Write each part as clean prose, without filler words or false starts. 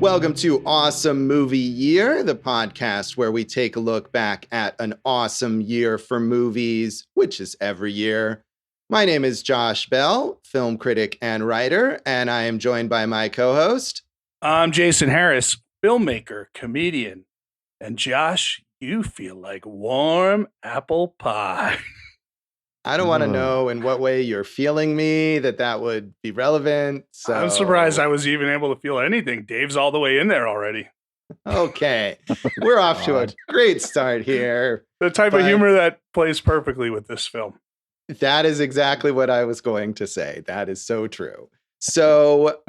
Welcome to Awesome Movie Year, the podcast where we take a look back at an awesome year for movies, which is every year. My name is Josh Bell, film critic and writer, and I am joined by my co-host. I'm Jason Harris, filmmaker, comedian. And Josh, you feel like warm apple pie. I don't want to know in what way you're feeling me, that would be relevant. So I'm surprised I was even able to feel anything. Dave's all the way in there already. Okay, we're off to a great start here. The type of humor that plays perfectly with this film. That is exactly what I was going to say. That is so true. So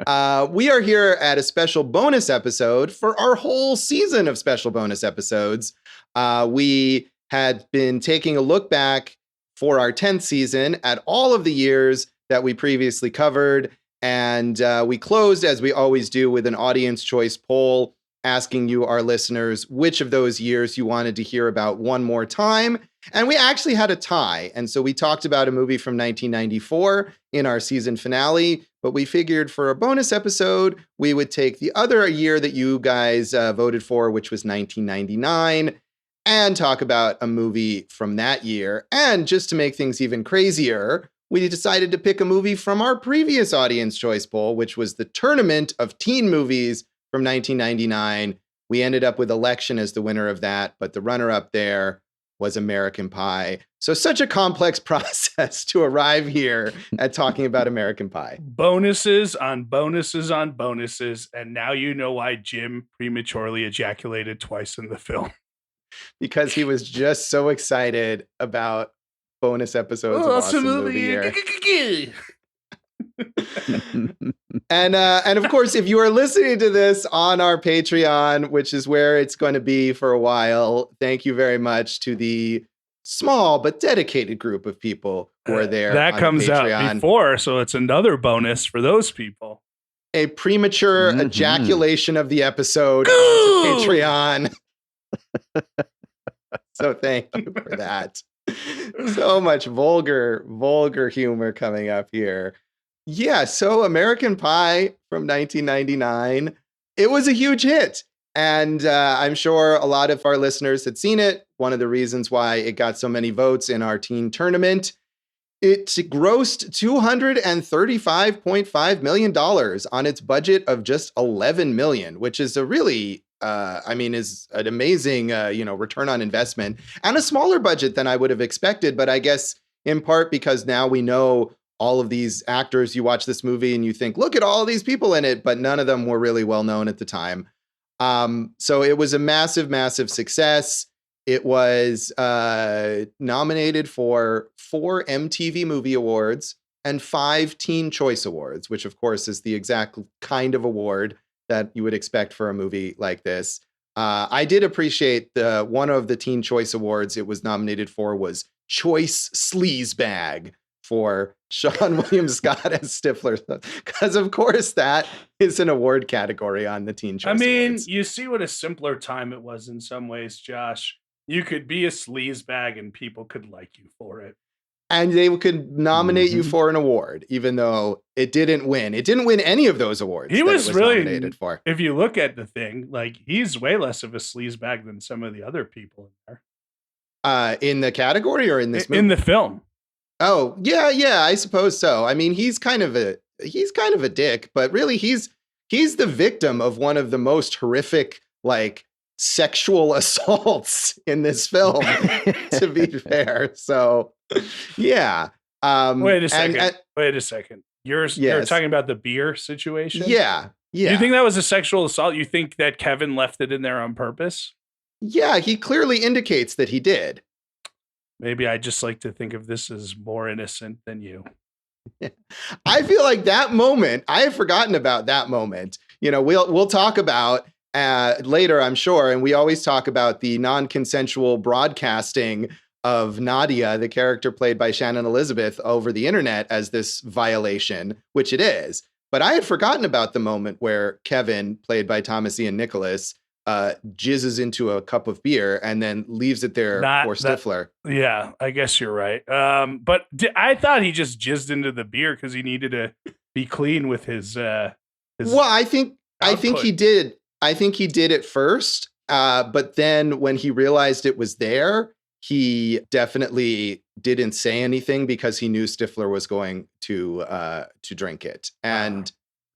we are here at a special bonus episode for our whole season of special bonus episodes. We had been taking a look back for our 10th season at all of the years that we previously covered. And we closed, as we always do, with an audience choice poll asking you, our listeners, which of those years you wanted to hear about one more time. And we actually had a tie. And so we talked about a movie from 1994 in our season finale, but we figured for a bonus episode, we would take the other year that you guys voted for, which was 1999, and talk about a movie from that year. And just to make things even crazier, we decided to pick a movie from our previous audience choice poll, which was the Tournament of Teen Movies from 1999. We ended up with Election as the winner of that, but the runner-up there was American Pie. So such a complex process to arrive here at talking about American Pie. Bonuses on bonuses on bonuses. And now you know why Jim prematurely ejaculated twice in the film. Because he was just so excited about bonus episodes of Awesome Movie Year. And of course, if you are listening to this on our Patreon, which is where it's going to be for a while, thank you very much to the small but dedicated group of people who are there. That comes out before, so it's another bonus for those people. A premature ejaculation of the episode to Patreon. So thank you for that. So much vulgar humor coming up here. Yeah, so American Pie from 1999, it was a huge hit. And I'm sure a lot of our listeners had seen it. One of the reasons why it got so many votes in our teen tournament. It grossed $235.5 million on its budget of just $11 million, which is a really, is an amazing, return on investment, and a smaller budget than I would have expected. But I guess in part because now we know all of these actors. You watch this movie and you think, look at all these people in it, but none of them were really well known at the time. So it was a massive, massive success. It was nominated for 4 MTV Movie Awards and 5 Teen Choice Awards, which of course is the exact kind of award that you would expect for a movie like this. I did appreciate one of the Teen Choice Awards it was nominated for was Choice Sleazebag for Seann William Scott as Stifler, because of course that is an award category on the Teen Choice Awards. You see what a simpler time it was in some ways, Josh. You could be a sleazebag and people could like you for it. And they could nominate you for an award, even though it didn't win. It didn't win any of those awards. He was really nominated for. If you look at the thing, like he's way less of a sleazebag than some of the other people in there. In the category or in this movie? In the film. Oh, yeah, I suppose so. I mean, he's kind of a dick, but really he's the victim of one of the most horrific, like, sexual assaults in this film, to be fair. So, yeah. Wait a second. You're talking about the beer situation? Yeah. You think that was a sexual assault? You think that Kevin left it in there on purpose? Yeah, he clearly indicates that he did. Maybe I just like to think of this as more innocent than you. I feel like that moment, I have forgotten about that moment. You know, we'll talk about later, I'm sure. And we always talk about the non-consensual broadcasting of Nadia, the character played by Shannon Elizabeth, over the internet as this violation, which it is. But I had forgotten about the moment where Kevin, played by Thomas Ian Nicholas, jizzes into a cup of beer and then leaves it there for Stifler. Yeah, I guess you're right. But I thought he just jizzed into the beer because he needed to be clean with his well, I think he did. I think he did it first. But then when he realized it was there, he definitely didn't say anything because he knew Stifler was going to drink it. And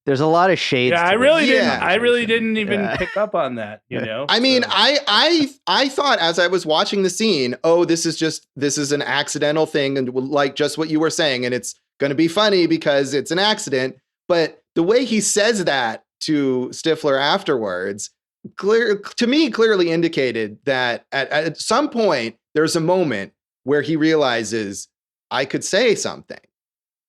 there's a lot of shades. Yeah, to I really this didn't. situation. I really didn't even Yeah. pick up on that. You know. I mean, So- I thought as I was watching the scene, oh, this is an accidental thing, and like just what you were saying, and it's going to be funny because it's an accident. But the way he says that to Stifler afterwards, clearly indicated that at some point there's a moment where he realizes I could say something,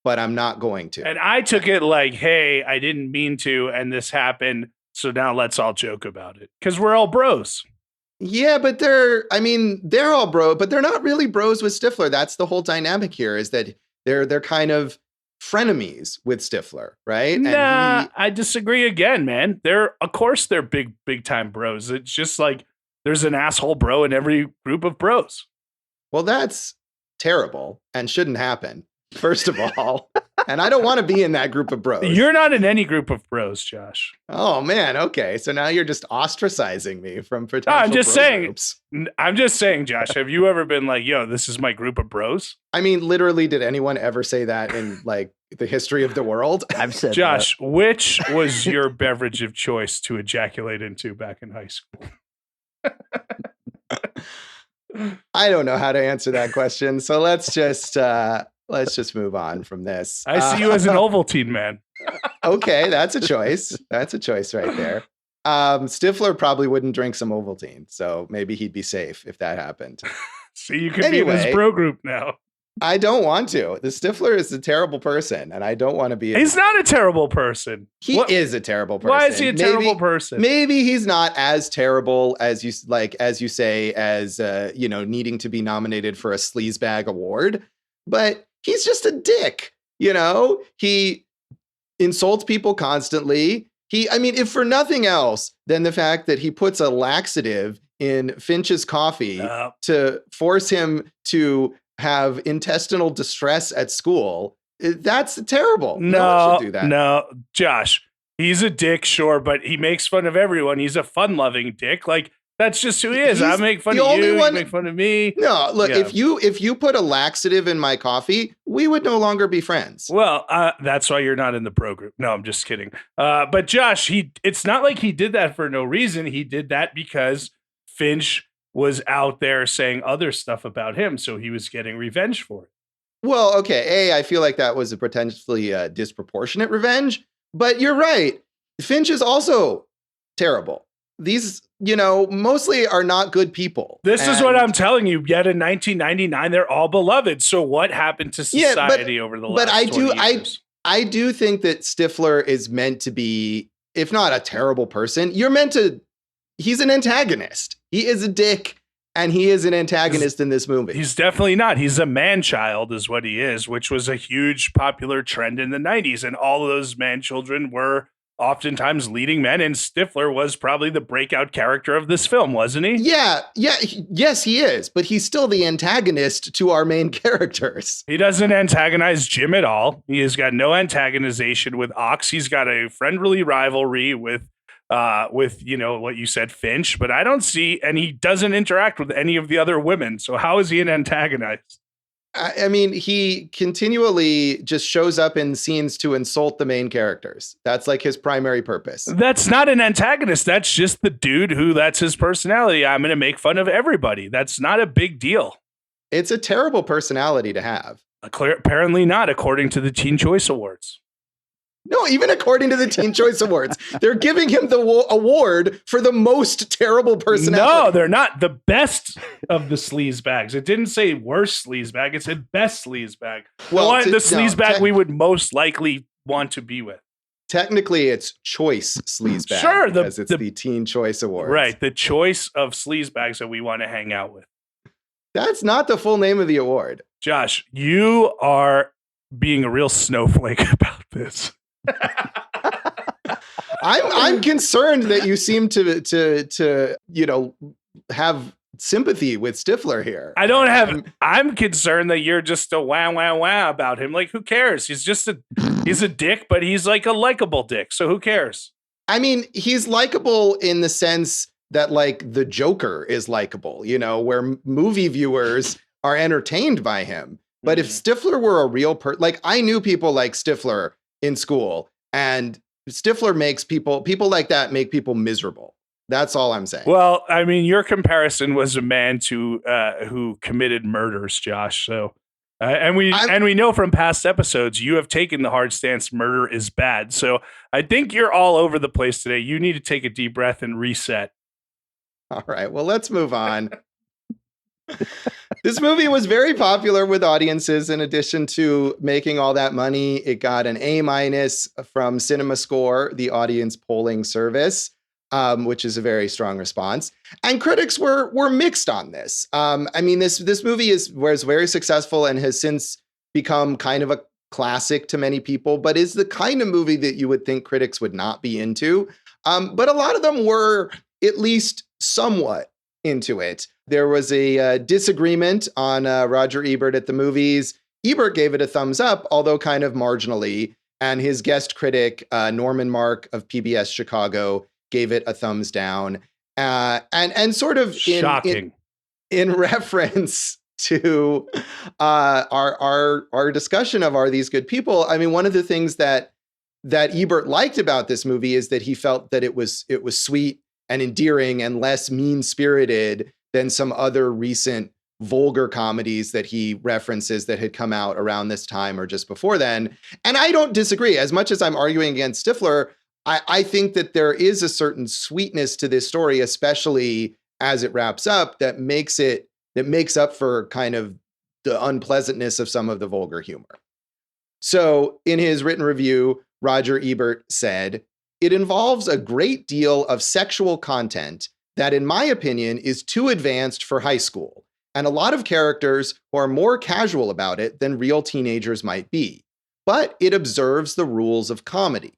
but I'm not going to. And I took it like, hey, I didn't mean to, and this happened. So now let's all joke about it because we're all bros. Yeah, but they're all bro, but they're not really bros with Stifler. That's the whole dynamic here, is that they're kind of frenemies with Stifler, right? Nah, I disagree again, man. Of course they're big time bros. It's just like there's an asshole bro in every group of bros. Well, that's terrible and shouldn't happen, first of all. And I don't want to be in that group of bros. You're not in any group of bros, Josh. Oh man, okay. So now you're just ostracizing me from potential I'm just bro saying. groups. I'm just saying, Josh. Have you ever been like, yo, this is my group of bros? I mean, literally, did anyone ever say that in like the history of the world? I've said Josh, which was your beverage of choice to ejaculate into back in high school? I don't know how to answer that question. So let's just move on from this. I see you as an Ovaltine man. Okay, that's a choice. That's a choice right there. Stifler probably wouldn't drink some Ovaltine, so maybe he'd be safe if that happened. See, you could be in this bro group now. I don't want to. The Stifler is a terrible person, and I don't want to be. He's not a terrible person. He is a terrible person. Why is he a terrible person? Maybe he's not as terrible as you say, as needing to be nominated for a sleazebag award, but he's just a dick. He insults people constantly. If for nothing else than the fact that he puts a laxative in Finch's coffee to force him to have intestinal distress at school, that's terrible. No one should do that. No, Josh, he's a dick, sure, but he makes fun of everyone. He's a fun-loving dick. Like, that's just who he is. I make fun of you, you make fun of me. No, look, if you put a laxative in my coffee, we would no longer be friends. Well, that's why you're not in the pro group. No, I'm just kidding. But Josh, it's not like he did that for no reason. He did that because Finch was out there saying other stuff about him, so he was getting revenge for it. Well, okay. I feel like that was a potentially disproportionate revenge, but you're right. Finch is also terrible. These, mostly are not good people. This is what I'm telling you. Yet in 1999, they're all beloved. So what happened to society over the last 20 years? I do think that Stifler is meant to be, if not a terrible person, he's an antagonist. He is a dick, and he is an antagonist in this movie. He's definitely not. He's a man-child is what he is, which was a huge popular trend in the 90s. And all of those man-children were oftentimes leading men, and Stifler was probably the breakout character of this film, wasn't he? Yes, he is, but he's still the antagonist to our main characters. He doesn't antagonize Jim at all. He has got no antagonization with Ox. He's got a friendly rivalry with what you said, Finch, but I don't see, and he doesn't interact with any of the other women. So how is he an antagonist? He continually just shows up in scenes to insult the main characters. That's like his primary purpose. That's not an antagonist. That's just the dude that's his personality. I'm going to make fun of everybody. That's not a big deal. It's a terrible personality to have. Apparently not, according to the Teen Choice Awards. No, even according to the Teen Choice Awards, they're giving him the award for the most terrible personality. No, they're not. The best of the sleazebags. It didn't say worst sleazebag. It said best sleazebag. Well, the sleazebag we would most likely want to be with. Technically, it's choice sleazebag. Sure, because it's the Teen Choice Awards. Right, the choice of sleazebags that we want to hang out with. That's not the full name of the award. Josh, you are being a real snowflake about this. I'm concerned that you seem to have sympathy with Stifler here. I'm concerned that you're just a wow about him. Like, who cares? He's a dick, but he's like a likable dick. So who cares? I mean, he's likable in the sense that like the Joker is likable, you know, where movie viewers are entertained by him. But if Stifler were a real person, like I knew people like Stifler in school, and Stifler makes people like that make people miserable. That's all I'm saying. Well, I mean, your comparison was a man who committed murders, Josh. So, and we know from past episodes you have taken the hard stance murder is bad. So I think you're all over the place today. You need to take a deep breath and reset. All right. Well, let's move on. This movie was very popular with audiences. In addition to making all that money, it got an A- from CinemaScore, the audience polling service, which is a very strong response. And critics were mixed on this. I mean, this movie was very successful and has since become kind of a classic to many people, but is the kind of movie that you would think critics would not be into. But a lot of them were at least somewhat into it. There was a disagreement on Roger Ebert at the movies. Ebert gave it a thumbs up, although kind of marginally. And his guest critic, Norman Mark of PBS Chicago, gave it a thumbs down. And sort of shocking in reference to our discussion of Are These Good People? I mean, one of the things that Ebert liked about this movie is that he felt that it was sweet and endearing and less mean-spirited than some other recent vulgar comedies that he references that had come out around this time or just before then. And I don't disagree. As much as I'm arguing against Stifler, I think that there is a certain sweetness to this story, especially as it wraps up, that makes up for kind of the unpleasantness of some of the vulgar humor. So in his written review, Roger Ebert said, "It involves a great deal of sexual content that, in my opinion, is too advanced for high school, and a lot of characters who are more casual about it than real teenagers might be. But it observes the rules of comedy.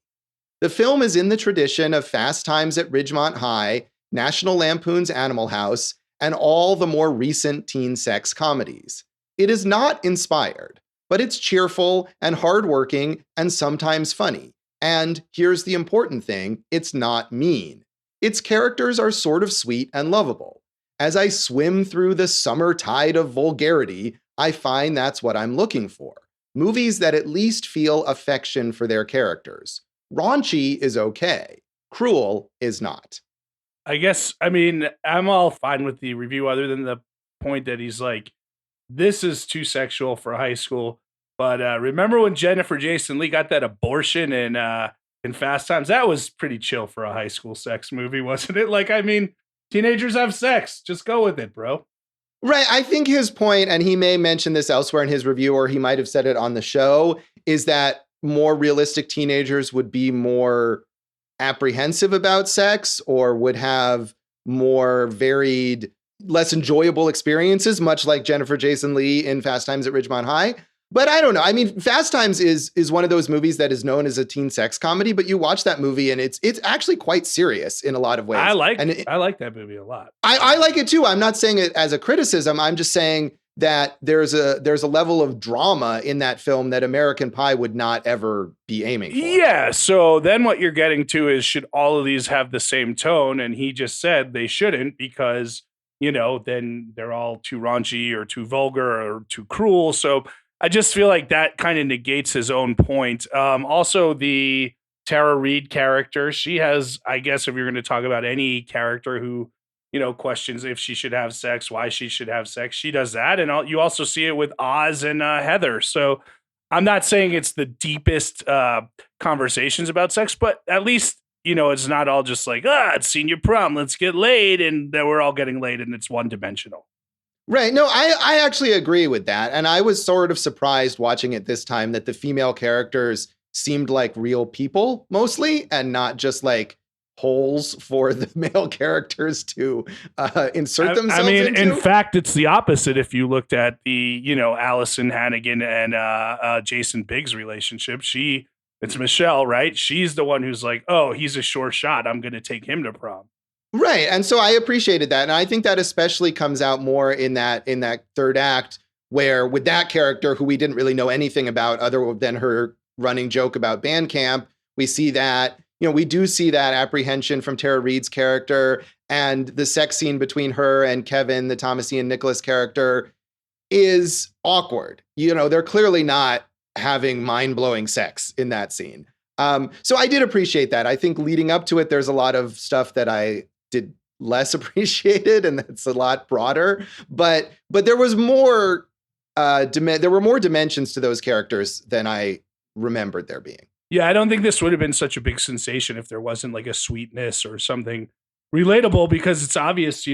The film is in the tradition of Fast Times at Ridgemont High, National Lampoon's Animal House, and all the more recent teen sex comedies. It is not inspired, but it's cheerful and hardworking and sometimes funny. And here's the important thing, it's not mean. Its characters are sort of sweet and lovable. As I swim through the summer tide of vulgarity, I find that's what I'm looking for. Movies that at least feel affection for their characters. Raunchy is okay. Cruel is not." I guess, I mean, I'm all fine with the review other than the point that he's like, this is too sexual for high school. But remember when Jennifer Jason Leigh got that abortion in Fast Times? That was pretty chill for a high school sex movie, wasn't it? Like, I mean, teenagers have sex. Just go with it, bro. Right. I think his point, and he may mention this elsewhere in his review, or he might have said it on the show, is that more realistic teenagers would be more apprehensive about sex or would have more varied, less enjoyable experiences, much like Jennifer Jason Leigh in Fast Times at Ridgemont High. But I don't know. I mean, Fast Times is one of those movies that is known as a teen sex comedy, but you watch that movie and it's actually quite serious in a lot of ways. I like that movie a lot. I like it too. I'm not saying it as a criticism. I'm just saying that there's a level of drama in that film that American Pie would not ever be aiming for. Yeah. So then what you're getting to is, should all of these have the same tone? And he just said they shouldn't, because, you know, then they're all too raunchy or too vulgar or too cruel. So I just feel like that kind of negates his own point. Also, the Tara Reid character, she has, I guess, if you're going to talk about any character who, you know, questions if she should have sex, why she should have sex, she does that. And you also see it with Oz and Heather. So I'm not saying it's the deepest conversations about sex, but at least, you know, it's not all just like, it's senior prom, let's get laid, and that we're all getting laid and it's one dimensional. Right. No, I actually agree with that. And I was sort of surprised watching it this time that the female characters seemed like real people mostly, and not just like holes for the male characters to insert themselves into. In fact, it's the opposite. If you looked at the, you know, Allison Hannigan and Jason Biggs relationship, it's Michelle, right? She's the one who's like, oh, he's a sure shot, I'm going to take him to prom. Right. And so I appreciated that. And I think that especially comes out more in that third act, where with that character who we didn't really know anything about other than her running joke about band camp, we see that we do see that apprehension from Tara Reid's character, and the sex scene between her and Kevin, the Thomas Ian Nicholas character, is awkward. They're clearly not having mind-blowing sex in that scene. So I did appreciate that. I think leading up to it, there's a lot of stuff that I did less appreciated, and that's a lot broader. But there was more. There were more dimensions to those characters than I remembered there being. Yeah, I don't think this would have been such a big sensation if there wasn't like a sweetness or something relatable, because it's obvious,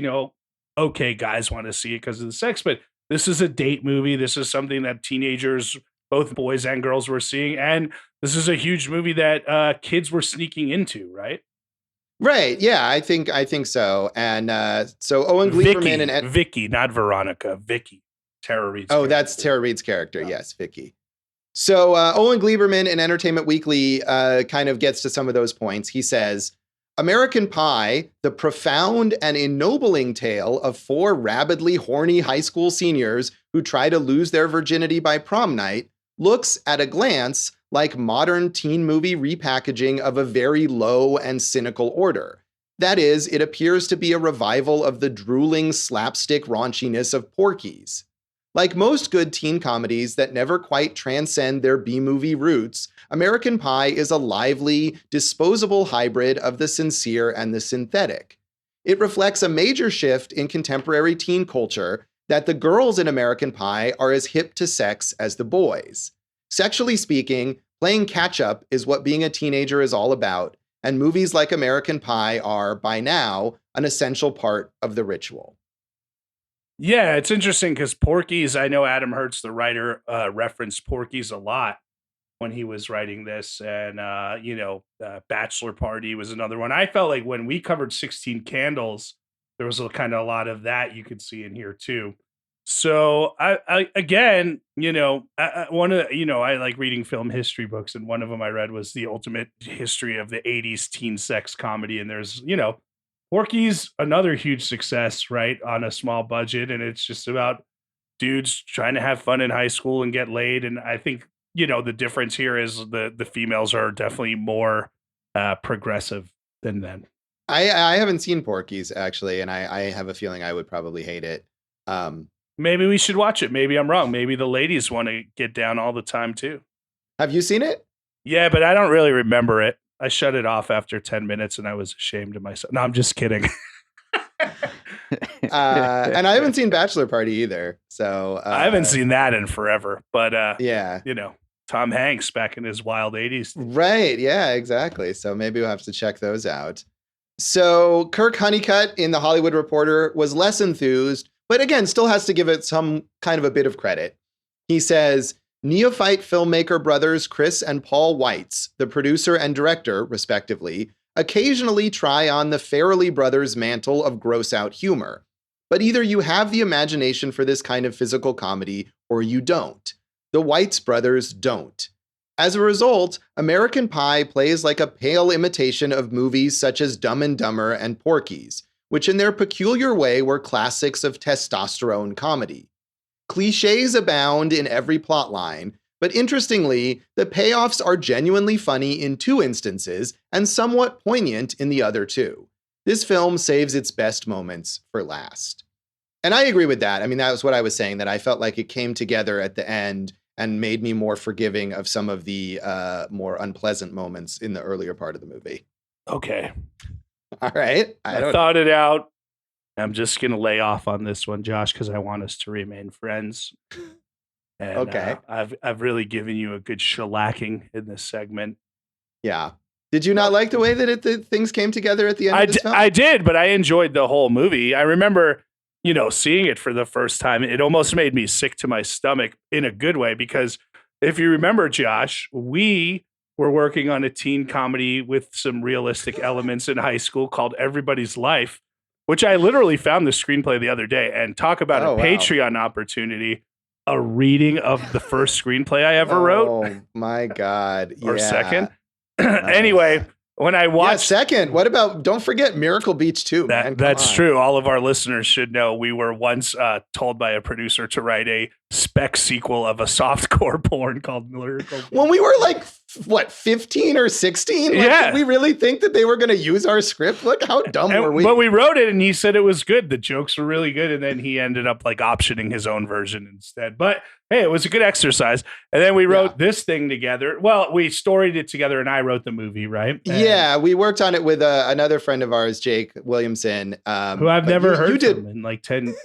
okay, guys want to see it because of the sex, but this is a date movie. This is something that teenagers, both boys and girls, were seeing. And this is a huge movie that kids were sneaking into, right? Right. Yeah, I think so. And so Owen Gleiberman and Vicky, not Veronica, Vicky. Tara Reid's character. That's Tara Reid's character. Yes, Vicky. So Owen Gleiberman in Entertainment Weekly kind of gets to some of those points. He says, American Pie, the profound and ennobling tale of 4 rabidly horny high school seniors who try to lose their virginity by prom night, looks at a glance like modern teen movie repackaging of a very low and cynical order. That is, it appears to be a revival of the drooling slapstick raunchiness of Porky's. Like most good teen comedies that never quite transcend their B-movie roots, American Pie is a lively, disposable hybrid of the sincere and the synthetic. It reflects a major shift in contemporary teen culture that the girls in American Pie are as hip to sex as the boys. Sexually speaking, playing catch-up is what being a teenager is all about, and movies like American Pie are, by now, an essential part of the ritual. Yeah, it's interesting because Porky's, I know Adam Herz, the writer, referenced Porky's a lot when he was writing this. And, Bachelor Party was another one. I felt like when we covered 16 Candles, there was a lot of that you could see in here too. So I like reading film history books, and one of them I read was The Ultimate History of the 80s Teen Sex Comedy. And there's, Porky's another huge success, right, on a small budget, and it's just about dudes trying to have fun in high school and get laid. And I think, the difference here is the females are definitely more progressive than them. I haven't seen Porky's, actually, and I have a feeling I would probably hate it. Maybe we should watch it. Maybe I'm wrong. Maybe the ladies want to get down all the time, too. Have you seen it? Yeah, but I don't really remember it. I shut it off after 10 minutes and I was ashamed of myself. No, I'm just kidding. And I haven't seen Bachelor Party either. So I haven't seen that in forever. But yeah, Tom Hanks back in his wild 80s. Right. Yeah, exactly. So maybe we'll have to check those out. So Kirk Honeycutt in The Hollywood Reporter was less enthused, but again, still has to give it some kind of a bit of credit. He says, neophyte filmmaker brothers Chris and Paul Weitz, the producer and director, respectively, occasionally try on the Farrelly brothers' mantle of gross-out humor. But either you have the imagination for this kind of physical comedy, or you don't. The Weitz brothers don't. As a result, American Pie plays like a pale imitation of movies such as Dumb and Dumber and Porky's, which in their peculiar way were classics of testosterone comedy. Clichés abound in every plotline, but interestingly, the payoffs are genuinely funny in 2 instances and somewhat poignant in the other 2. This film saves its best moments for last. And I agree with that. I mean, that was what I was saying, that I felt like it came together at the end and made me more forgiving of some of the more unpleasant moments in the earlier part of the movie. Okay. All right. I thought it out. I'm just going to lay off on this one, Josh, because I want us to remain friends. And, okay. I've really given you a good shellacking in this segment. Yeah. Did you not like the way that things came together at the end of this film? I did, but I enjoyed the whole movie. I remember, seeing it for the first time. It almost made me sick to my stomach in a good way, because if you remember, Josh, we were working on a teen comedy with some realistic elements in high school called Everybody's Life, which I literally found the screenplay the other day, and talk about a Patreon opportunity, a reading of the first screenplay I ever wrote. Oh my God. Or second. Anyway, when I watched second, what about, don't forget Miracle Beach 2, man. That's true. All of our listeners should know we were once told by a producer to write a spec sequel of a softcore porn called Miracle Beach. When we were like what, 15 or 16? Like, Yeah. did we really think that they were going to use our script? Look, how dumb were we? But we wrote it and he said it was good. The jokes were really good. And then he ended up like optioning his own version instead. But hey, it was a good exercise. And then we wrote this thing together. Well, we storied it together and I wrote the movie, right? And we worked on it with another friend of ours, Jake Williamson. who I've never heard from in like 10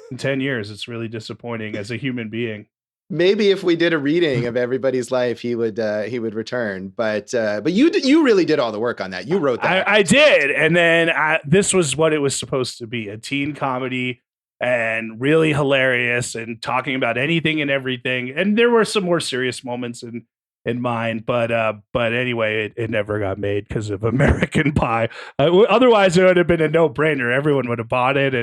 years. It's really disappointing as a human being. Maybe if we did a reading of everybody's life, he would return. But you really did all the work on that. You wrote that. I did, and then this was what it was supposed to be: a teen comedy, and really hilarious, and talking about anything and everything. And there were some more serious moments in mine, but anyway, it never got made because of American Pie. Otherwise, it would have been a no-brainer. Everyone would have bought it.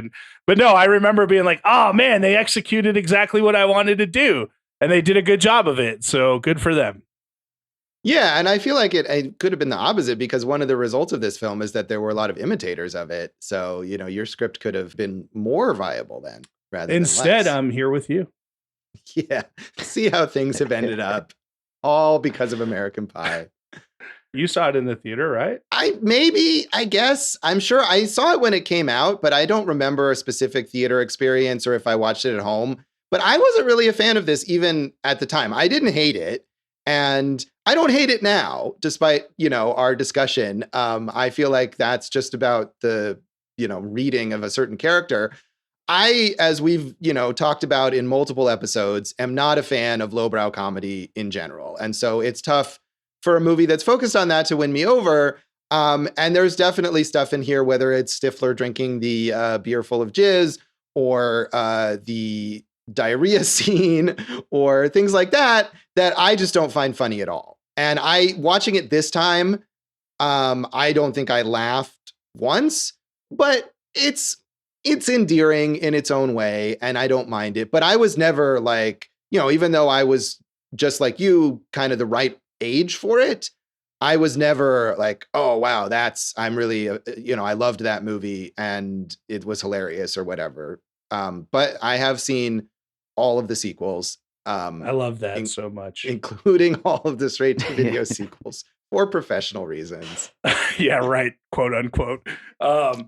But no, I remember being like, oh man, they executed exactly what I wanted to do. And they did a good job of it. So good for them. Yeah. And I feel like it could have been the opposite, because one of the results of this film is that there were a lot of imitators of it. So, your script could have been more viable then rather than Instead, less. I'm here with you. Yeah. See how things have ended up, all because of American Pie. You saw it in the theater, right? I guess. I'm sure I saw it when it came out, but I don't remember a specific theater experience or if I watched it at home. But I wasn't really a fan of this even at the time. I didn't hate it, and I don't hate it now, despite, our discussion. I feel like that's just about the, reading of a certain character. I, as we've, talked about in multiple episodes, am not a fan of lowbrow comedy in general. And so it's tough for a movie that's focused on that to win me over. And there's definitely stuff in here, whether it's Stifler drinking the beer full of jizz, or the diarrhea scene, or things like that I just don't find funny at all. And watching it this time, I don't think I laughed once, but it's endearing in its own way, and I don't mind it. But I was never like, even though I was just like you, kind of the right age for it, I was never like, oh wow, I'm really, I loved that movie and it was hilarious or whatever. But I have seen all of the sequels. I love that so much, including all of the straight to video sequels for professional reasons. Yeah, right. Quote unquote.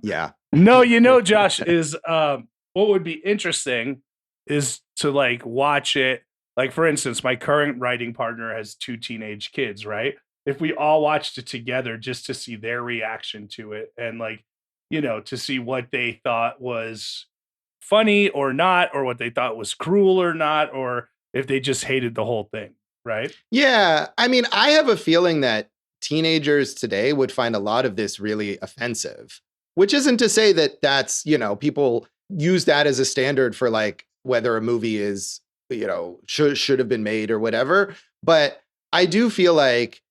Yeah. No, Josh, is what would be interesting is to like watch it. Like, for instance, my current writing partner has 2 teenage kids, right? If we all watched it together just to see their reaction to it, and like, to see what they thought was funny or not, or what they thought was cruel or not, or if they just hated the whole thing, right? Yeah. I mean, I have a feeling that teenagers today would find a lot of this really offensive, which isn't to say that that's, people use that as a standard for like whether a movie is, should have been made or whatever. But I do feel like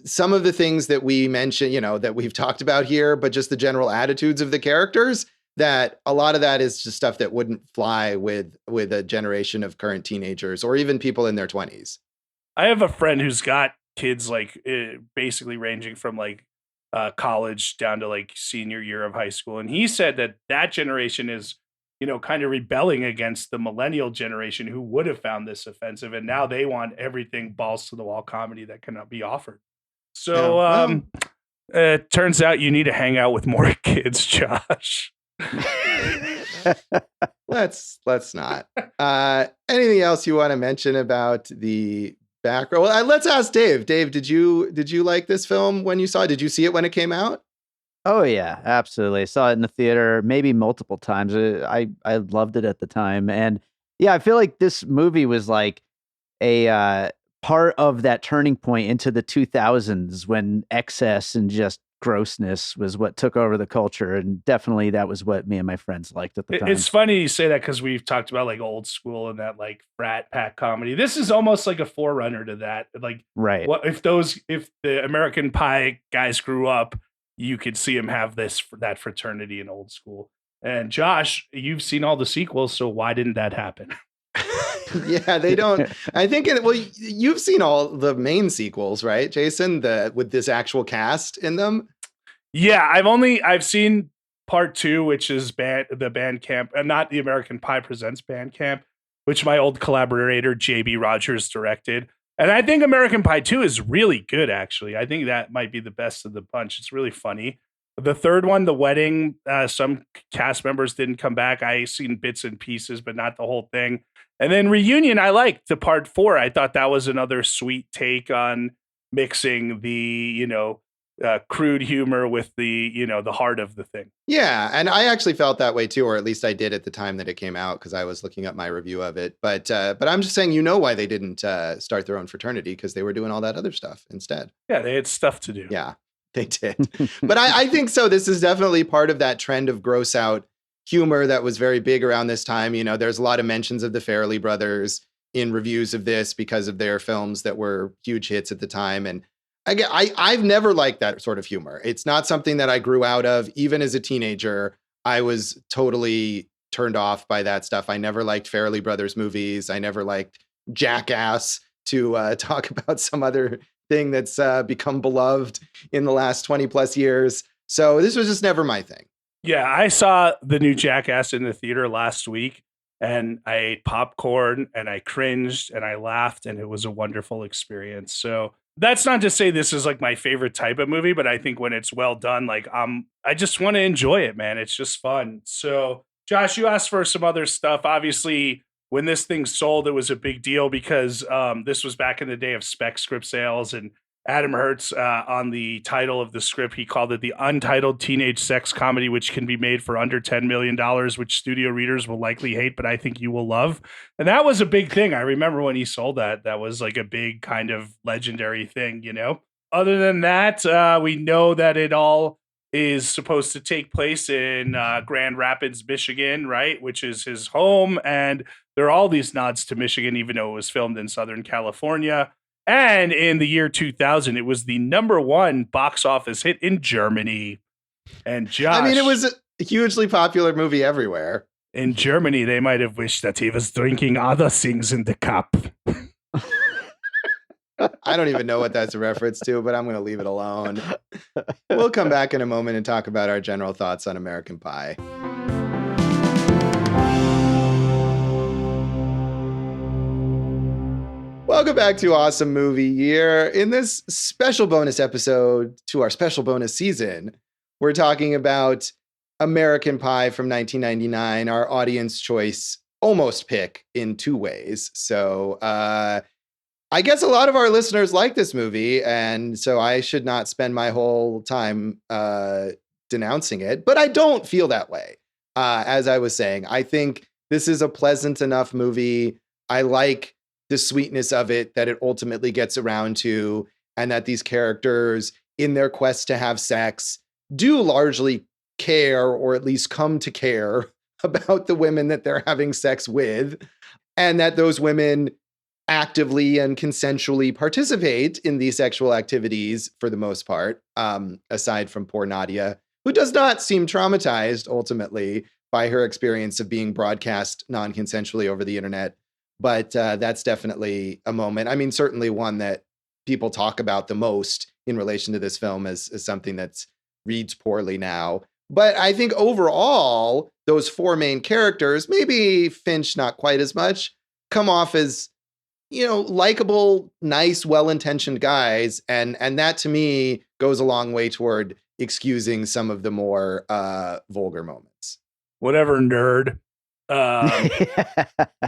some of the things that we mentioned, that we've talked about here, but just the general attitudes of the characters, that a lot of that is just stuff that wouldn't fly with a generation of current teenagers or even people in their 20s. I have a friend who's got kids like basically ranging from like college down to like senior year of high school. And he said that generation is, kind of rebelling against the millennial generation who would have found this offensive. And now they want everything balls to the wall comedy that cannot be offered. So it turns out you need to hang out with more kids, Josh. Let's not. Anything else you want to mention about the background? Well, let's ask Dave. Dave, did you like this film when you saw it? Did you see it when it came out? Oh yeah, absolutely. I saw it in the theater, maybe multiple times. I loved it at the time, and yeah, I feel like this movie was like a part of that turning point into the 2000s when excess and just grossness was what took over the culture, and definitely that was what me and my friends liked at the time. It's funny you say that because we've talked about like old school and that like frat pack comedy. This is almost like a forerunner to that. Like, right? What if the American Pie guys grew up? You could see them have that fraternity in old school. And Josh, you've seen all the sequels, so why didn't that happen? Yeah, they don't. I think you've seen all the main sequels, right, Jason? With this actual cast in them. Yeah, I've seen part 2, which is the Bandcamp, and not the American Pie Presents Bandcamp, which my old collaborator JB Rogers directed. And I think American Pie 2 is really good, actually. I think that might be the best of the bunch. It's really funny. The third one, The Wedding, some cast members didn't come back. I seen bits and pieces, but not the whole thing. And then Reunion, I liked the part 4. I thought that was another sweet take on mixing the, crude humor with the, the heart of the thing. Yeah, and I actually felt that way too, or at least I did at the time that it came out because I was looking up my review of it. But I'm just saying, why they didn't start their own fraternity, because they were doing all that other stuff instead. Yeah, they had stuff to do. Yeah, they did. But I think so. This is definitely part of that trend of gross out humor that was very big around this time. There's a lot of mentions of the Farrelly brothers in reviews of this because of their films that were huge hits at the time. And I've never liked that sort of humor. It's not something that I grew out of. Even as a teenager, I was totally turned off by that stuff. I never liked Farrelly Brothers movies. I never liked Jackass, to talk about some other thing that's become beloved in the last 20 plus years. So this was just never my thing. Yeah, I saw the new Jackass in the theater last week, and I ate popcorn and I cringed and I laughed, and it was a wonderful experience. So that's not to say this is like my favorite type of movie, but I think when it's well done, I just want to enjoy it, man. It's just fun. So Josh, you asked for some other stuff. Obviously, when this thing sold, it was a big deal because this was back in the day of spec script sales, and Adam Herz, on the title of the script, he called it the untitled teenage sex comedy, which can be made for under $10 million, which studio readers will likely hate, but I think you will love. And that was a big thing. I remember when he sold that, that was like a big kind of legendary thing, Other than that, we know that it all is supposed to take place in Grand Rapids, Michigan, right? Which is his home. And there are all these nods to Michigan, even though it was filmed in Southern California. And in the year 2000, it was the #1 box office hit in Germany. And Josh, it was a hugely popular movie everywhere. In Germany, they might have wished that he was drinking other things in the cup. I don't even know what that's a reference to, but I'm going to leave it alone. We'll come back in a moment and talk about our general thoughts on American Pie. Welcome back to Awesome Movie Year. In this special bonus episode to our special bonus season, we're talking about American Pie from 1999, our audience choice almost pick in 2 ways. So I guess a lot of our listeners like this movie, and so I should not spend my whole time denouncing it, but I don't feel that way. As I was saying, I think this is a pleasant enough movie. I like the sweetness of it that it ultimately gets around to, and that these characters in their quest to have sex do largely care, or at least come to care, about the women that they're having sex with, and that those women actively and consensually participate in these sexual activities for the most part, aside from poor Nadia, who does not seem traumatized ultimately by her experience of being broadcast non-consensually over the internet. But that's definitely a moment. Certainly one that people talk about the most in relation to this film as something that's reads poorly now. But I think overall, those 4 main characters, maybe Finch not quite as much, come off as, likable, nice, well-intentioned guys. And that to me goes a long way toward excusing some of the more vulgar moments. Whatever, nerd.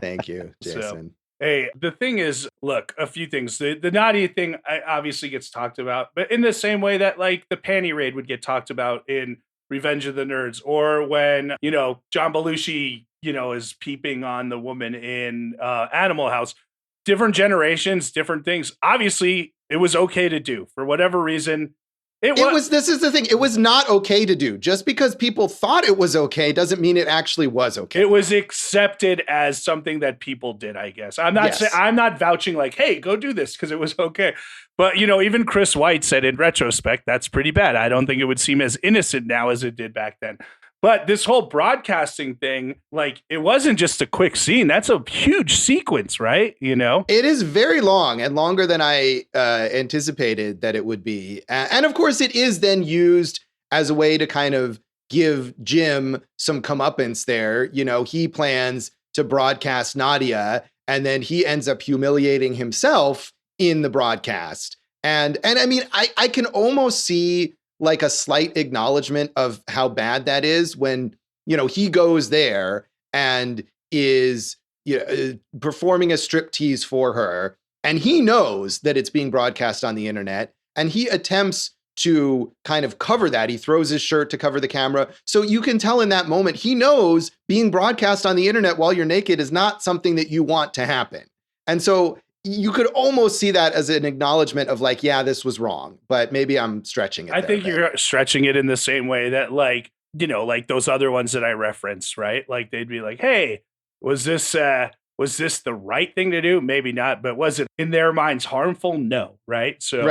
Thank you, Jason. So, hey, the thing is, look, a few things. The Nadia thing obviously gets talked about, but in the same way that like the panty raid would get talked about in Revenge of the Nerds, or when, John Belushi, is peeping on the woman in Animal House. Different generations, different things. Obviously, it was okay to do for whatever reason. This is the thing. It was not okay to do. Just because people thought it was okay doesn't mean it actually was okay. It was accepted as something that people did, I guess. I'm not saying, I'm not vouching like, hey, go do this because it was okay. But, even Chris Weitz said in retrospect, that's pretty bad. I don't think it would seem as innocent now as it did back then. But this whole broadcasting thing, like, it wasn't just a quick scene. That's a huge sequence, right? It is very long, and longer than I anticipated that it would be. And of course, it is then used as a way to kind of give Jim some comeuppance there. He plans to broadcast Nadia, and then he ends up humiliating himself in the broadcast. And I mean, I can almost see like a slight acknowledgement of how bad that is when, he goes there and is performing a striptease for her. And he knows that it's being broadcast on the internet, and he attempts to kind of cover that. He throws his shirt to cover the camera. So you can tell in that moment, he knows being broadcast on the internet while you're naked is not something that you want to happen. And so you could almost see that as an acknowledgement of like, yeah, this was wrong, but maybe I'm stretching it. I think you're stretching it in the same way that like those other ones that I referenced, right? Like they'd be like, hey, was this the right thing to do? Maybe not, but was it in their minds harmful? No. Right. So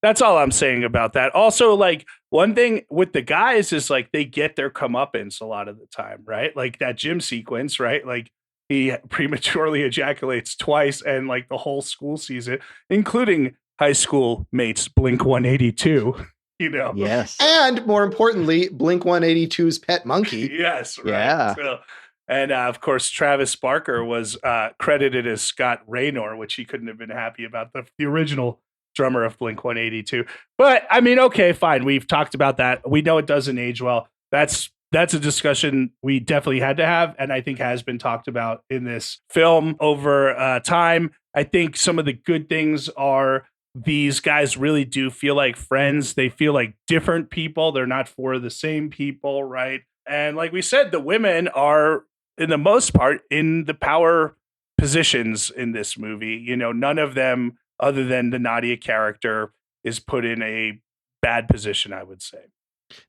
that's all I'm saying about that. Also, like one thing with the guys is like they get their comeuppance a lot of the time, right? Like that gym sequence, right? Like he prematurely ejaculates twice and like the whole school sees it, including high school mates, Blink 182, Yes. And more importantly, Blink 182's pet monkey. Yes. Right. Yeah. So, and of course, Travis Barker was credited as Scott Raynor, which he couldn't have been happy about, the original drummer of Blink 182. But I mean, okay, fine. We've talked about that. We know it doesn't age well. That's a discussion we definitely had to have, and I think has been talked about in this film over time. I think some of the good things are these guys really do feel like friends. They feel like different people. They're not four of the same people, right? And like we said, the women are, in the most part, in the power positions in this movie. None of them, other than the Nadia character, is put in a bad position, I would say.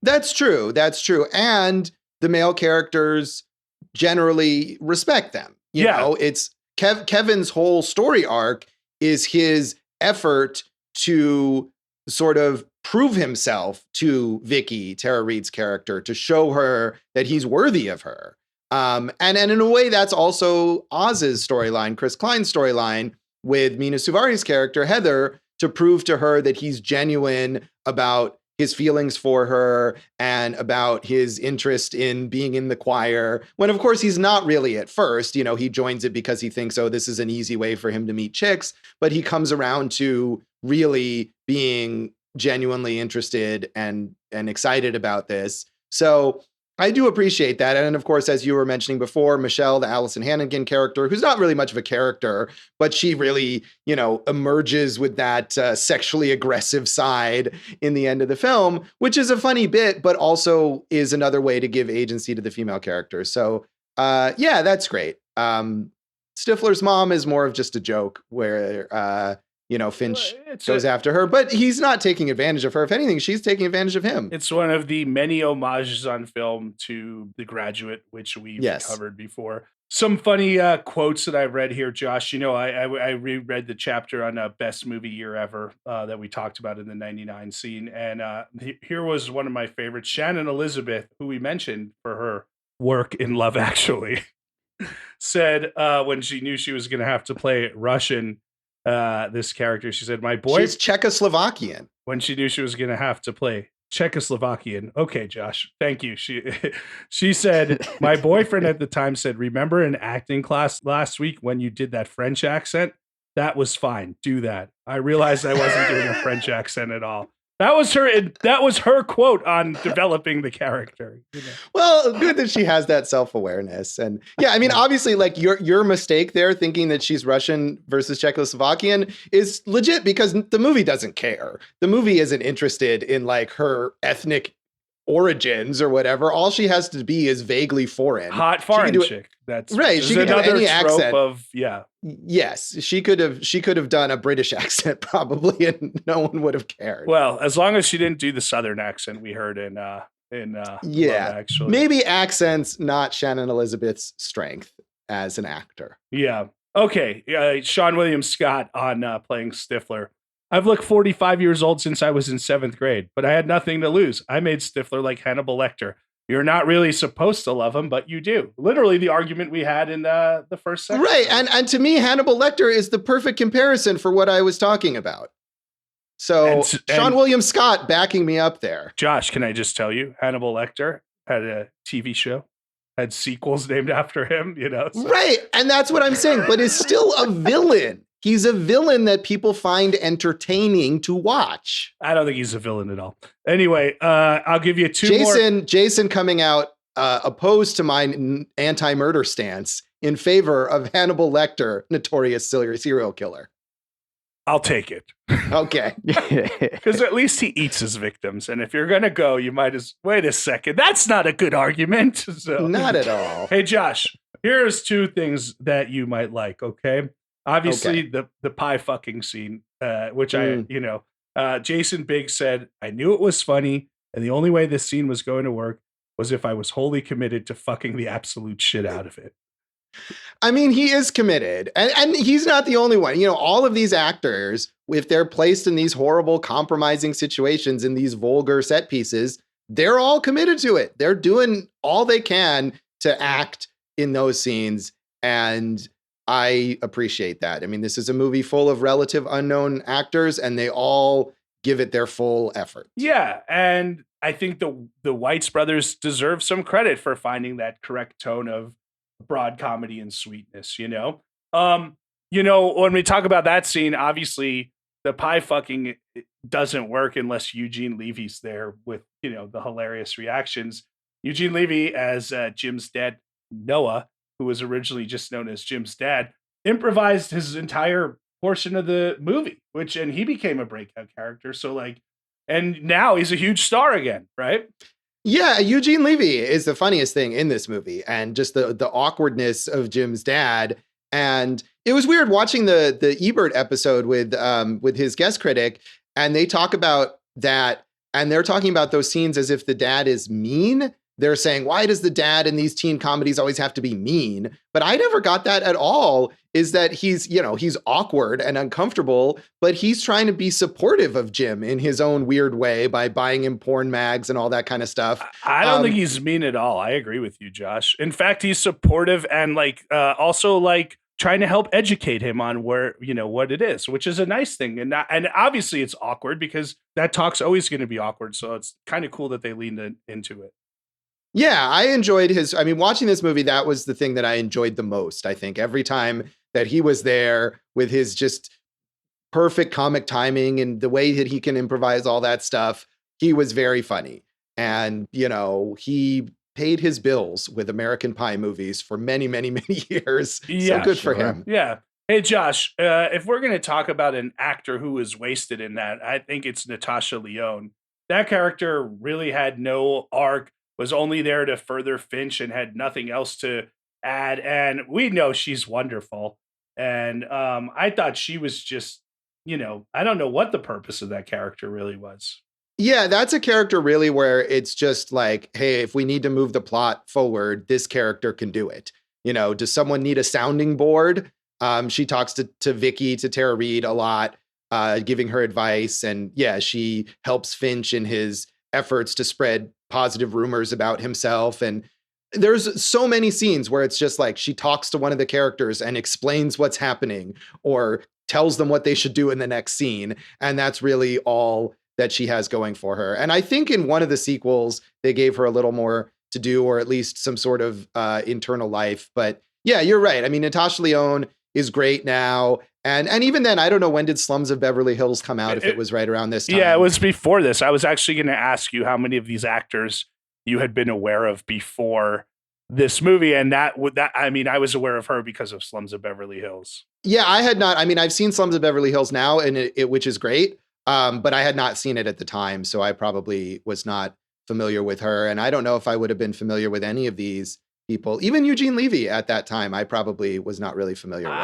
That's true. And the male characters generally respect them. You know, it's Kevin's whole story arc is his effort to sort of prove himself to Vicky, Tara Reid's character, to show her that he's worthy of her. And in a way, that's also Oz's storyline, Chris Klein's storyline with Mena Suvari's character, Heather, to prove to her that he's genuine about his feelings for her and about his interest in being in the choir, when of course he's not really at first. He joins it because he thinks, oh, this is an easy way for him to meet chicks, but he comes around to really being genuinely interested and excited about this. So I do appreciate that. And of course, as you were mentioning before, Michelle, the Allison Hannigan character, who's not really much of a character, but she really, emerges with that sexually aggressive side in the end of the film, which is a funny bit, but also is another way to give agency to the female characters. So yeah, that's great. Stifler's mom is more of just a joke where, Finch goes after her, but he's not taking advantage of her. If anything, she's taking advantage of him. It's one of the many homages on film to The Graduate, which we've covered before. Some funny quotes that I've read here, Josh. I reread the chapter on Best Movie Year Ever that we talked about in the 99 scene. And here was one of my favorites. Shannon Elizabeth, who we mentioned for her work in Love Actually, said when she knew she was going to have to play Russian, this character, she said, she's Czechoslovakian. When she knew she was going to have to play Czechoslovakian. Okay, Josh, thank you. She said, my boyfriend at the time said, remember in acting class last week when you did that French accent? That was fine. Do that. I realized I wasn't doing a French accent at all. That was her quote on developing the character. Well, good that she has that self-awareness. And yeah, I mean, obviously, like your mistake there, thinking that she's Russian versus Czechoslovakian, is legit because the movie doesn't care. The movie isn't interested in like her ethnic origins or whatever. All she has to be is vaguely foreign. Hot foreign chick. That's right. She could do any accent. Yes, she could have done a British accent probably, and no one would have cared. Well, as long as she didn't do the Southern accent we heard in Love Actually. Maybe accents not Shannon Elizabeth's strength as an actor. Yeah. Okay. Seann William Scott on playing Stifler. I've looked 45 years old since I was in 7th grade, but I had nothing to lose. I made Stifler like Hannibal Lecter. You're not really supposed to love him, but you do. Literally the argument we had in the first section. Right. And to me, Hannibal Lecter is the perfect comparison for what I was talking about. So Seann William Scott backing me up there. Josh, can I just tell you, Hannibal Lecter had a TV show, had sequels named after him, So. Right. And that's what I'm saying, but is still a villain. He's a villain that people find entertaining to watch. I don't think he's a villain at all. Anyway, I'll give you two more. Jason coming out opposed to my anti-murder stance in favor of Hannibal Lecter, notorious serial killer. I'll take it. Okay. Because at least he eats his victims. And if you're going to go, you might as wait a second. That's not a good argument. So. Not at all. Hey, Josh, here's two things that you might like. Okay. Obviously, the pie fucking scene, which Jason Biggs said, I knew it was funny. And the only way this scene was going to work was if I was wholly committed to fucking the absolute shit out of it. I mean, he is committed, and he's not the only one. You know, all of these actors, if they're placed in these horrible, compromising situations, in these vulgar set pieces, they're all committed to it. They're doing all they can to act in those scenes, and I appreciate that. I mean, this is a movie full of relative unknown actors, and they all give it their full effort. Yeah, and I think the Weitz brothers deserve some credit for finding that correct tone of broad comedy and sweetness, when we talk about that scene, obviously the pie fucking doesn't work unless Eugene Levy's there with, the hilarious reactions. Eugene Levy as Jim's dad, Noah, who was originally just known as Jim's dad, improvised his entire portion of the movie, and he became a breakout character. So and now he's a huge star again, right? Yeah, Eugene Levy is the funniest thing in this movie, and just the awkwardness of Jim's dad. And it was weird watching the Ebert episode with his guest critic, and they talk about that, and they're talking about those scenes as if the dad is mean. They're saying, why does the dad in these teen comedies always have to be mean? But I never got that at all, is that he's awkward and uncomfortable, but he's trying to be supportive of Jim in his own weird way by buying him porn mags and all that kind of stuff. I don't think he's mean at all. I agree with you, Josh. In fact, he's supportive and also trying to help educate him on where, what it is, which is a nice thing. And obviously it's awkward because that talk's always going to be awkward. So it's kind of cool that they leaned into it. Yeah, I enjoyed watching this movie, that was the thing that I enjoyed the most. I think every time that he was there with his just perfect comic timing and the way that he can improvise all that stuff, he was very funny. And, he paid his bills with American Pie movies for many, many, many years. Yeah, so good for him. Yeah. Hey, Josh, if we're going to talk about an actor who was wasted in that, I think it's Natasha Lyonne. That character really had no arc, was only there to further Finch and had nothing else to add. And we know she's wonderful. And I thought she was just, I don't know what the purpose of that character really was. Yeah, that's a character really where it's just like, hey, if we need to move the plot forward, this character can do it. Does someone need a sounding board? She talks to Vicky, to Tara Reid a lot, giving her advice. And yeah, she helps Finch in his efforts to spread positive rumors about himself. And there's so many scenes where it's just like she talks to one of the characters and explains what's happening or tells them what they should do in the next scene. And that's really all that she has going for her. And I think in one of the sequels, they gave her a little more to do, or at least some sort of internal life. But yeah, you're right. I mean, Natasha Lyonne is great now. And even then, I don't know, when did Slums of Beverly Hills come out, if it was right around this time? Yeah, it was before this. I was actually going to ask you how many of these actors you had been aware of before this movie. And I was aware of her because of Slums of Beverly Hills. Yeah, I had not. I mean, I've seen Slums of Beverly Hills now, and which is great. But I had not seen it at the time. So I probably was not familiar with her. And I don't know if I would have been familiar with any of these people. Even Eugene Levy at that time, I probably was not really familiar with.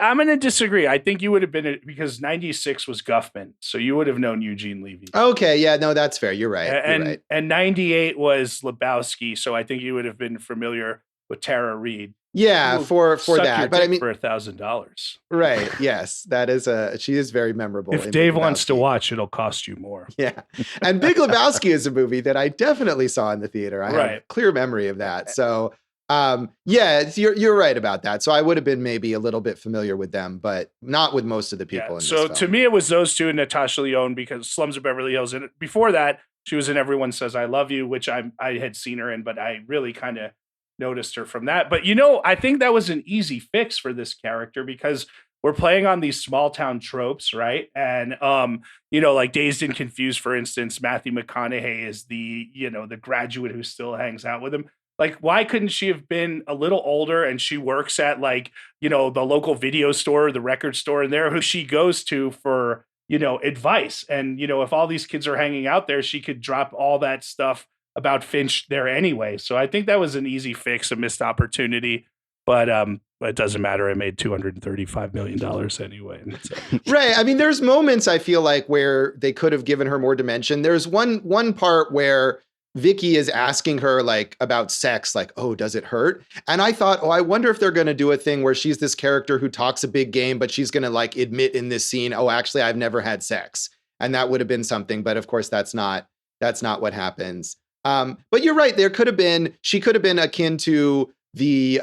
I'm going to disagree. I think you would have been, because 96 was Guffman. So you would have known Eugene Levy. Okay. Yeah, no, that's fair. You're right. And 98 was Lebowski. So I think you would have been familiar with Tara Reid. Yeah, for that. But I mean, for $1,000. Right. Yes. She is very memorable. If Dave wants to watch, it'll cost you more. Yeah. And Big Lebowski is a movie that I definitely saw in the theater. I have a clear memory of that. So yeah, you're right about that. So I would have been maybe a little bit familiar with them, but not with most of the people in this film. To me, it was those two and Natasha Lyonne, because Slums of Beverly Hills. And before that, she was in Everyone Says I Love You, which I had seen her in, but I really kind of noticed her from that. But I think that was an easy fix for this character, because we're playing on these small town tropes, right? And like Dazed and Confused, for instance, Matthew McConaughey is the graduate who still hangs out with him. Like, why couldn't she have been a little older and she works at the local video store, the record store, and there who she goes to for, advice. And, if all these kids are hanging out there, she could drop all that stuff about Finch there anyway. So I think that was an easy fix, a missed opportunity. But it doesn't matter. It made $235 million anyway. So. Right. I mean, there's moments I feel like where they could have given her more dimension. There's one part where Vicky is asking her like about sex, like, oh, does it hurt? And I thought, I wonder if they're going to do a thing where she's this character who talks a big game, but she's going to like admit in this scene, oh, actually, I've never had sex. And that would have been something. But of course, that's not what happens. But you're right. She could have been akin to the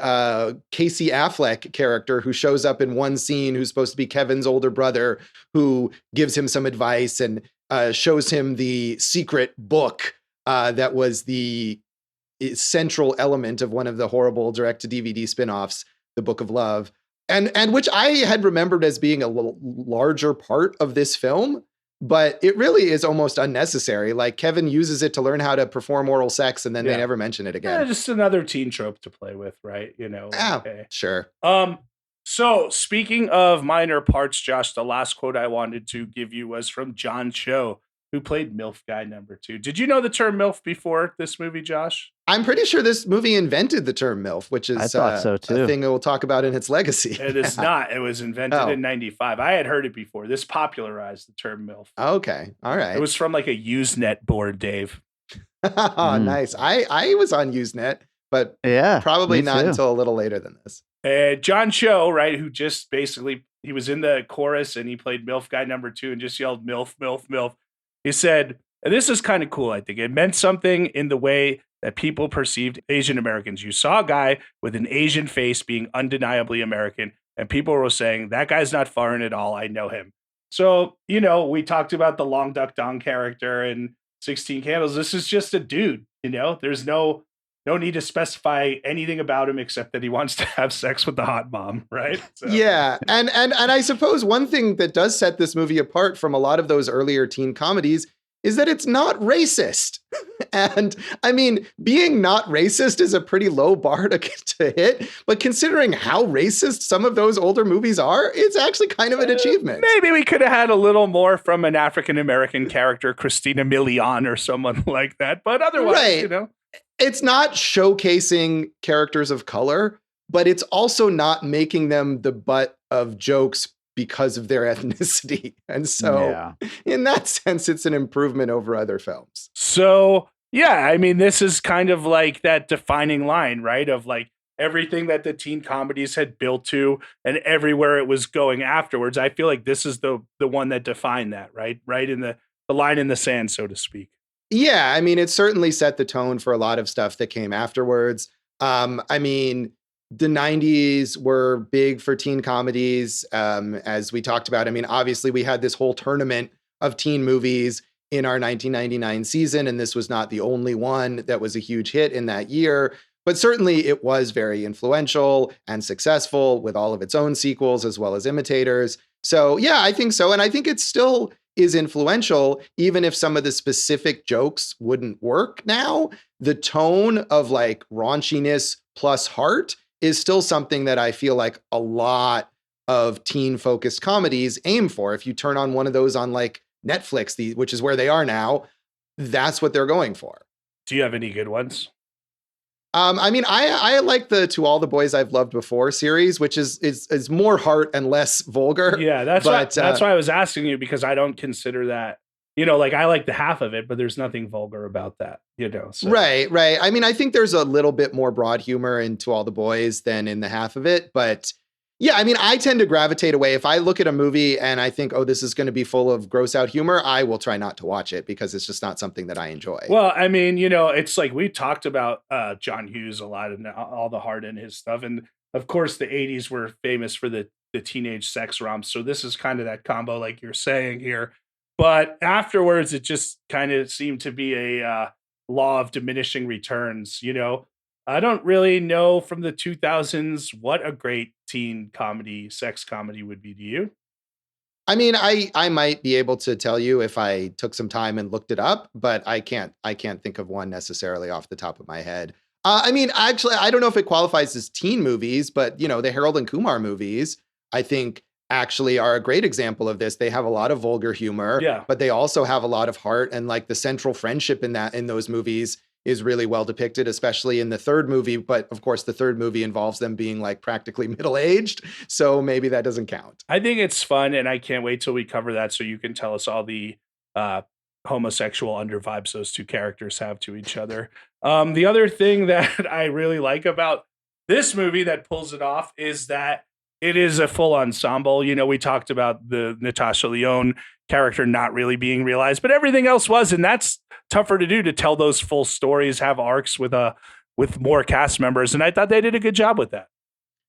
Casey Affleck character who shows up in one scene, who's supposed to be Kevin's older brother, who gives him some advice and shows him the secret book that was the central element of one of the horrible direct-to-DVD spinoffs, The Book of Love, and which I had remembered as being a little larger part of this film. But it really is almost unnecessary. Like Kevin uses it to learn how to perform oral sex, and then they never mention it again. Yeah, just another teen trope to play with, right? Okay. Sure. So speaking of minor parts, Josh, the last quote I wanted to give you was from John Cho, who played MILF guy number 2. Did you know the term MILF before this movie, Josh? I'm pretty sure this movie invented the term MILF, which is I thought so too. A thing we'll talk about in its legacy. It is not. It was invented in 95. I had heard it before. This popularized the term MILF. Okay. All right. It was from like a Usenet board, Dave. Nice. I was on Usenet, but probably not until a little later than this. John Cho, right, who just basically, he was in the chorus and he played MILF guy number 2 and just yelled MILF, MILF, MILF. He said, and this is kind of cool, I think. It meant something in the way that people perceived Asian Americans. You saw a guy with an Asian face being undeniably American, and people were saying, that guy's not foreign at all. I know him. So, we talked about the Long Duck Dong character in 16 Candles. This is just a dude, There's no need to specify anything about him except that he wants to have sex with the hot mom, right? So. Yeah. And I suppose one thing that does set this movie apart from a lot of those earlier teen comedies is that it's not racist. And I mean, being not racist is a pretty low bar to hit, but considering how racist some of those older movies are, it's actually kind of an achievement. Maybe we could have had a little more from an African-American character, Christina Milian or someone like that, but otherwise, It's not showcasing characters of color, but it's also not making them the butt of jokes because of their ethnicity. And so in that sense, it's an improvement over other films. So, I mean, this is kind of like that defining line, right? Of like everything that the teen comedies had built to and everywhere it was going afterwards. I feel like this is the one that defined that, right? Right in the line in the sand, so to speak. Yeah, I mean, it certainly set the tone for a lot of stuff that came afterwards. I mean, the 90s were big for teen comedies, as we talked about. I mean, obviously, we had this whole tournament of teen movies in our 1999 season, and this was not the only one that was a huge hit in that year. But certainly, it was very influential and successful with all of its own sequels as well as imitators. So, yeah, I think so. And I think it still is influential, even if some of the specific jokes wouldn't work now. The tone of like raunchiness plus heart is still something that I feel like a lot of teen-focused comedies aim for. If you turn on one of those on like Netflix, which is where they are now, that's what they're going for. Do you have any good ones? I mean, I like the To All the Boys I've Loved Before series, which is more heart and less vulgar. Yeah, that's why I was asking you, because I don't consider that, like I like the half of it, but there's nothing vulgar about that, So. Right. I mean, I think there's a little bit more broad humor in To All the Boys than in the half of it, but yeah, I mean, I tend to gravitate away. If I look at a movie and I think, oh, this is going to be full of gross out humor, I will try not to watch it because it's just not something that I enjoy. Well, I mean, it's like we talked about John Hughes a lot and all the heart in his stuff. And of course, the 80s were famous for the teenage sex romps. So this is kind of that combo, like you're saying here. But afterwards, it just kind of seemed to be a law of diminishing returns, I don't really know from the 2000s what a great teen comedy, sex comedy would be to you? I mean, I might be able to tell you if I took some time and looked it up, but I can't think of one necessarily off the top of my head. I mean, actually, I don't know if it qualifies as teen movies, but the Harold and Kumar movies, I think actually are a great example of this. They have a lot of vulgar humor, but they also have a lot of heart, and like the central friendship in those movies is really well depicted, especially in the third movie. But of course, the third movie involves them being like practically middle-aged. So maybe that doesn't count. I think it's fun, and I can't wait till we cover that so you can tell us all the homosexual under vibes those two characters have to each other. The other thing that I really like about this movie that pulls it off is that it is a full ensemble. We talked about the Natasha Lyonne character not really being realized, but everything else was, and that's tougher to do, to tell those full stories, have arcs with more cast members. And I thought they did a good job with that.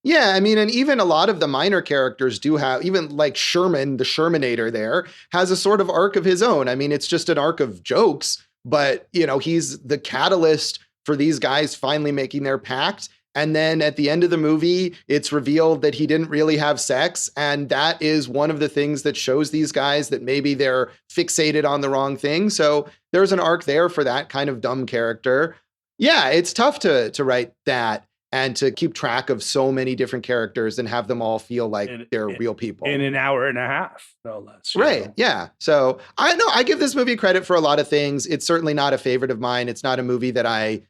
Yeah, I mean, and even a lot of the minor characters do have, even like Sherman, the Shermanator there, has a sort of arc of his own. I mean, it's just an arc of jokes, but, he's the catalyst for these guys finally making their pact. And then at the end of the movie, it's revealed that he didn't really have sex. And that is one of the things that shows these guys that maybe they're fixated on the wrong thing. So there's an arc there for that kind of dumb character. Yeah, it's tough to write that and to keep track of so many different characters and have them all feel like they're real people. In an hour and a half, no less. Right, yeah. So I give this movie credit for a lot of things. It's certainly not a favorite of mine. It's not a movie that I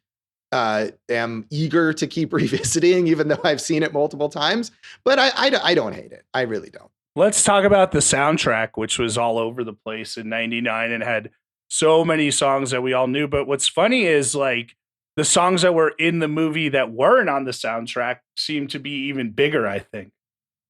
am eager to keep revisiting, even though I've seen it multiple times. But I don't hate it. I really don't. Let's talk about the soundtrack, which was all over the place in '99 and had so many songs that we all knew. But what's funny is like the songs that were in the movie that weren't on the soundtrack seem to be even bigger, I think.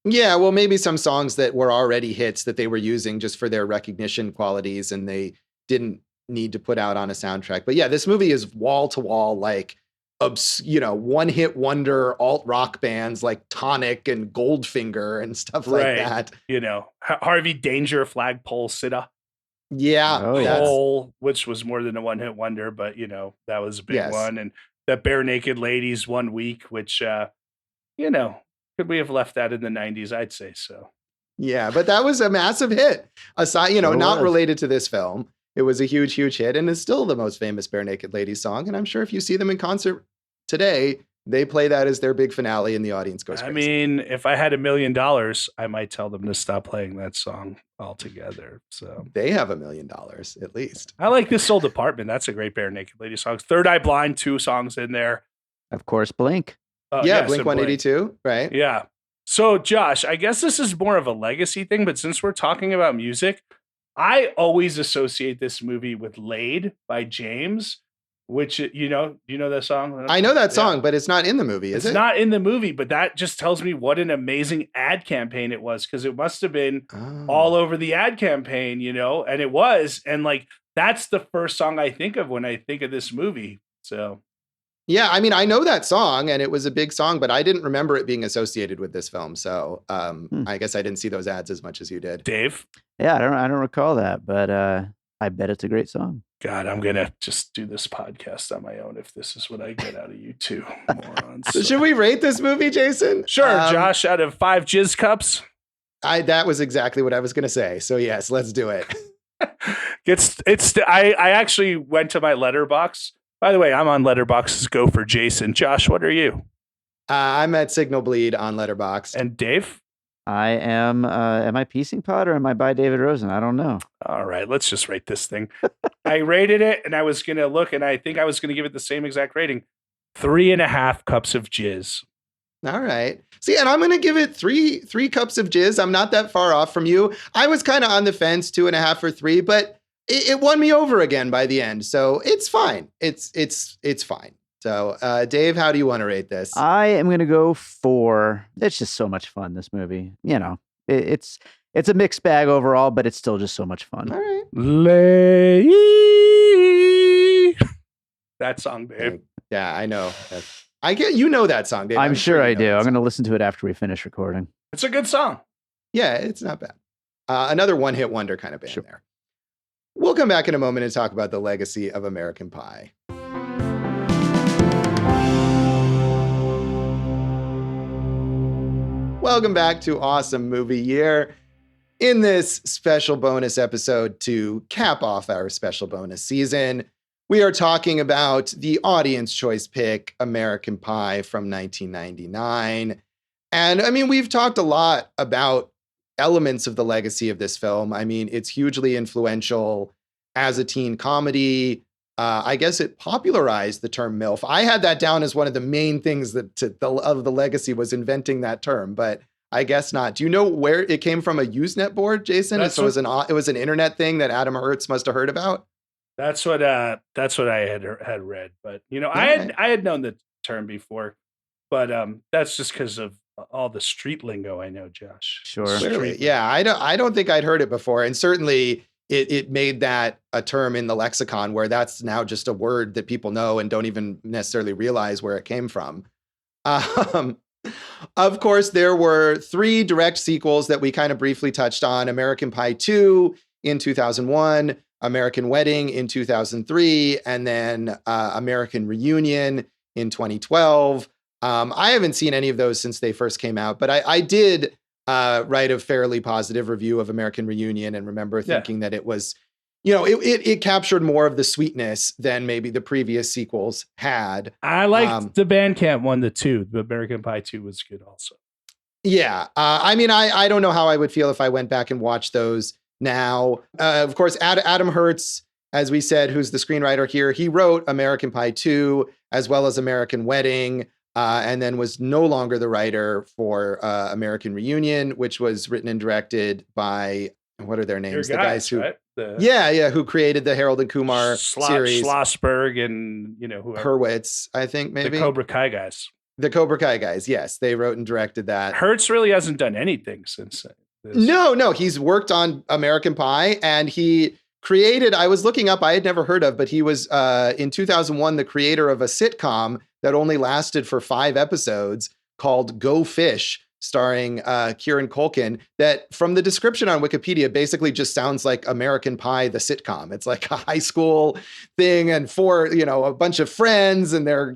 Yeah, well, maybe some songs that were already hits that they were using just for their recognition qualities and they didn't need to put out on a soundtrack. But yeah, this movie is wall to wall, like, one hit wonder alt rock bands like Tonic and Goldfinger and stuff like that. Harvey Danger, Flagpole Sitta. Yeah. Which was more than a one hit wonder, but that was a big one. And that Bare Naked Ladies 1 Week, which, could we have left that in the 90s? I'd say so. Yeah, but that was a massive hit. Aside, not related to this film. It was a huge, huge hit and is still the most famous Bare Naked Ladies song. And I'm sure if you see them in concert today, they play that as their big finale and the audience goes crazy. I mean, if I had $1 million, I might tell them to stop playing that song altogether. So they have $1 million at least. I like This Old Apartment. That's a great Bare Naked Ladies song. Third Eye Blind, 2 songs in there. Of course, Blink. Blink 182, right? Yeah. So Josh, I guess this is more of a legacy thing, but since we're talking about music, I always associate this movie with Laid by James, which, you know that song? I know that song, but it's not in the movie, is it? It's not in the movie, but that just tells me what an amazing ad campaign it was, because it must have been all over the ad campaign, and it was. And like, that's the first song I think of when I think of this movie. So. Yeah, I mean, I know that song and it was a big song, but I didn't remember it being associated with this film. So I guess I didn't see those ads as much as you did. Dave? Yeah, I don't recall that, but I bet it's a great song. God, I'm going to just do this podcast on my own if this is what I get out of you two morons. So should we rate this movie, Jason? Sure, Josh, out of 5 jizz cups. That was exactly what I was going to say. So yes, let's do it. I actually went to my Letterboxd. By the way, I'm on Letterboxd's Go for Jason. Josh, what are you? I'm at Signal Bleed on Letterboxd. And Dave? I am I Piecing Pod or am I by David Rosen? I don't know. All right, let's just rate this thing. I rated it and I was going to look and I think I was going to give it the same exact rating. 3.5 cups of jizz. All right. See, and I'm going to give it three cups of jizz. I'm not that far off from you. I was kind of on the fence, 2.5 or 3, but it won me over again by the end. So it's fine. It's fine. So Dave, how do you want to rate this? I am going to go 4. It's just so much fun, this movie. It's a mixed bag overall, but it's still just so much fun. All right. Lay. That song, Dave. Yeah, I know. I get that song, Dave. I'm sure I do. I'm going to listen to it after we finish recording. It's a good song. Yeah, it's not bad. Another one-hit wonder kind of band there. We'll come back in a moment and talk about the legacy of American Pie. Welcome back to Awesome Movie Year. In this special bonus episode to cap off our special bonus season, we are talking about the audience choice pick, American Pie from 1999. And I mean, we've talked a lot about elements of the legacy of this film. I mean, it's hugely influential as a teen comedy. I guess it popularized the term MILF. I had that down as one of the main things of the legacy was inventing that term, but I guess not. Do you know where it came from? A Usenet board, Jason? It was an internet thing that Adam Herz must have heard about. That's what I had read. But I had known the term before, but that's just because of all the street lingo I know, Josh. Sure. Clearly. Yeah, I don't think I'd heard it before, and certainly it made that a term in the lexicon where that's now just a word that people know and don't even necessarily realize where it came from. Of course, there were 3 direct sequels that we kind of briefly touched on: American Pie 2 in 2001, American Wedding in 2003, and then American Reunion in 2012. I haven't seen any of those since they first came out, but I did write a fairly positive review of American Reunion and remember thinking that it was, it captured more of the sweetness than maybe the previous sequels had. I liked the Bandcamp one, the 2. The American Pie 2 was good also. Yeah. I mean, I don't know how I would feel if I went back and watched those now. Of course, Adam Herz, as we said, who's the screenwriter here, he wrote American Pie 2 as well as American Wedding. And then was no longer the writer for American Reunion, which was written and directed by, what are their names? The guys who, right? Who created the Harold and Kumar series. Schlossberg and, whoever. Hurwitz, I think, maybe. The Cobra Kai guys. The Cobra Kai guys, yes. They wrote and directed that. Hertz really hasn't done anything since this. No. He's worked on American Pie, and he created, I was looking up, I had never heard of, but he was, in 2001, the creator of a sitcom that only lasted for 5 episodes called Go Fish, starring Kieran Culkin, that from the description on Wikipedia basically just sounds like American Pie, the sitcom. It's like a high school thing and for, a bunch of friends and their,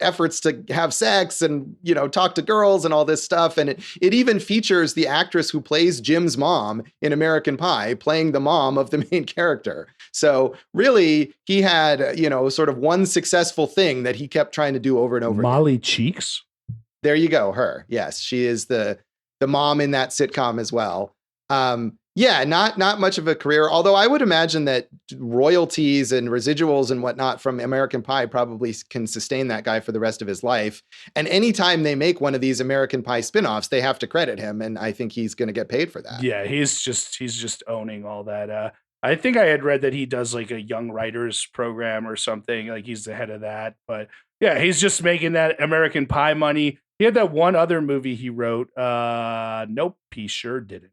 efforts to have sex and, talk to girls and all this stuff. And it even features the actress who plays Jim's mom in American Pie, playing the mom of the main character. So really, he had, sort of one successful thing that he kept trying to do over and over Molly again. Cheeks? There you go, her. Yes, she is the mom in that sitcom as well. Not much of a career, although I would imagine that royalties and residuals and whatnot from American Pie probably can sustain that guy for the rest of his life. And anytime they make one of these American Pie spinoffs, they have to credit him, and I think he's going to get paid for that. Yeah, he's just owning all that. I think I had read that he does like a young writers program or something, like he's the head of that. But yeah, he's just making that American Pie money. He had that one other movie he wrote. Nope, he sure didn't.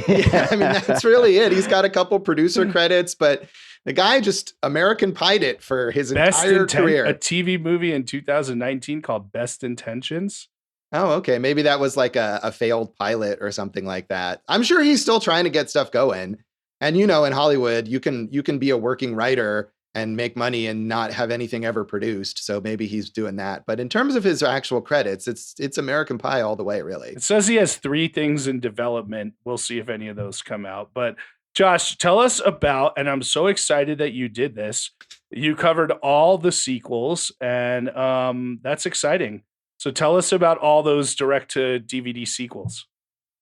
Yeah, I mean, that's really it. He's got a couple producer credits, but the guy just American Pied it for his entire career. A TV movie in 2019 called Best Intentions. Oh, okay. Maybe that was like a failed pilot or something like that. I'm sure he's still trying to get stuff going. And, in Hollywood, you can be a working writer and make money and not have anything ever produced. So maybe he's doing that. But in terms of his actual credits, it's American Pie all the way, really. It says he has 3 things in development. We'll see if any of those come out. But Josh, tell us about, and I'm so excited that you did this. You covered all the sequels, and that's exciting. So tell us about all those direct to DVD sequels.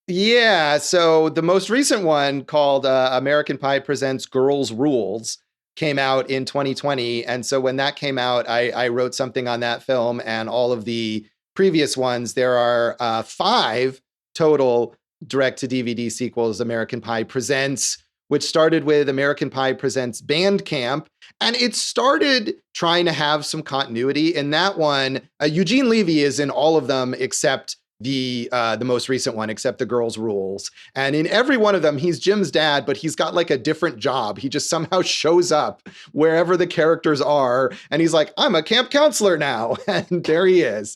Yeah. So the most recent one, called American Pie Presents Girls Rules, came out in 2020. And so when that came out, I wrote something on that film and all of the previous ones. There are 5 total direct to DVD sequels. American Pie Presents, which started with American Pie Presents Bandcamp. And it started trying to have some continuity. In that one, Eugene Levy is in all of them except the most recent one, except the Girls Rules. And in every one of them, he's Jim's dad, but he's got like a different job. He just somehow shows up wherever the characters are. And he's like, I'm a camp counselor now. And there he is.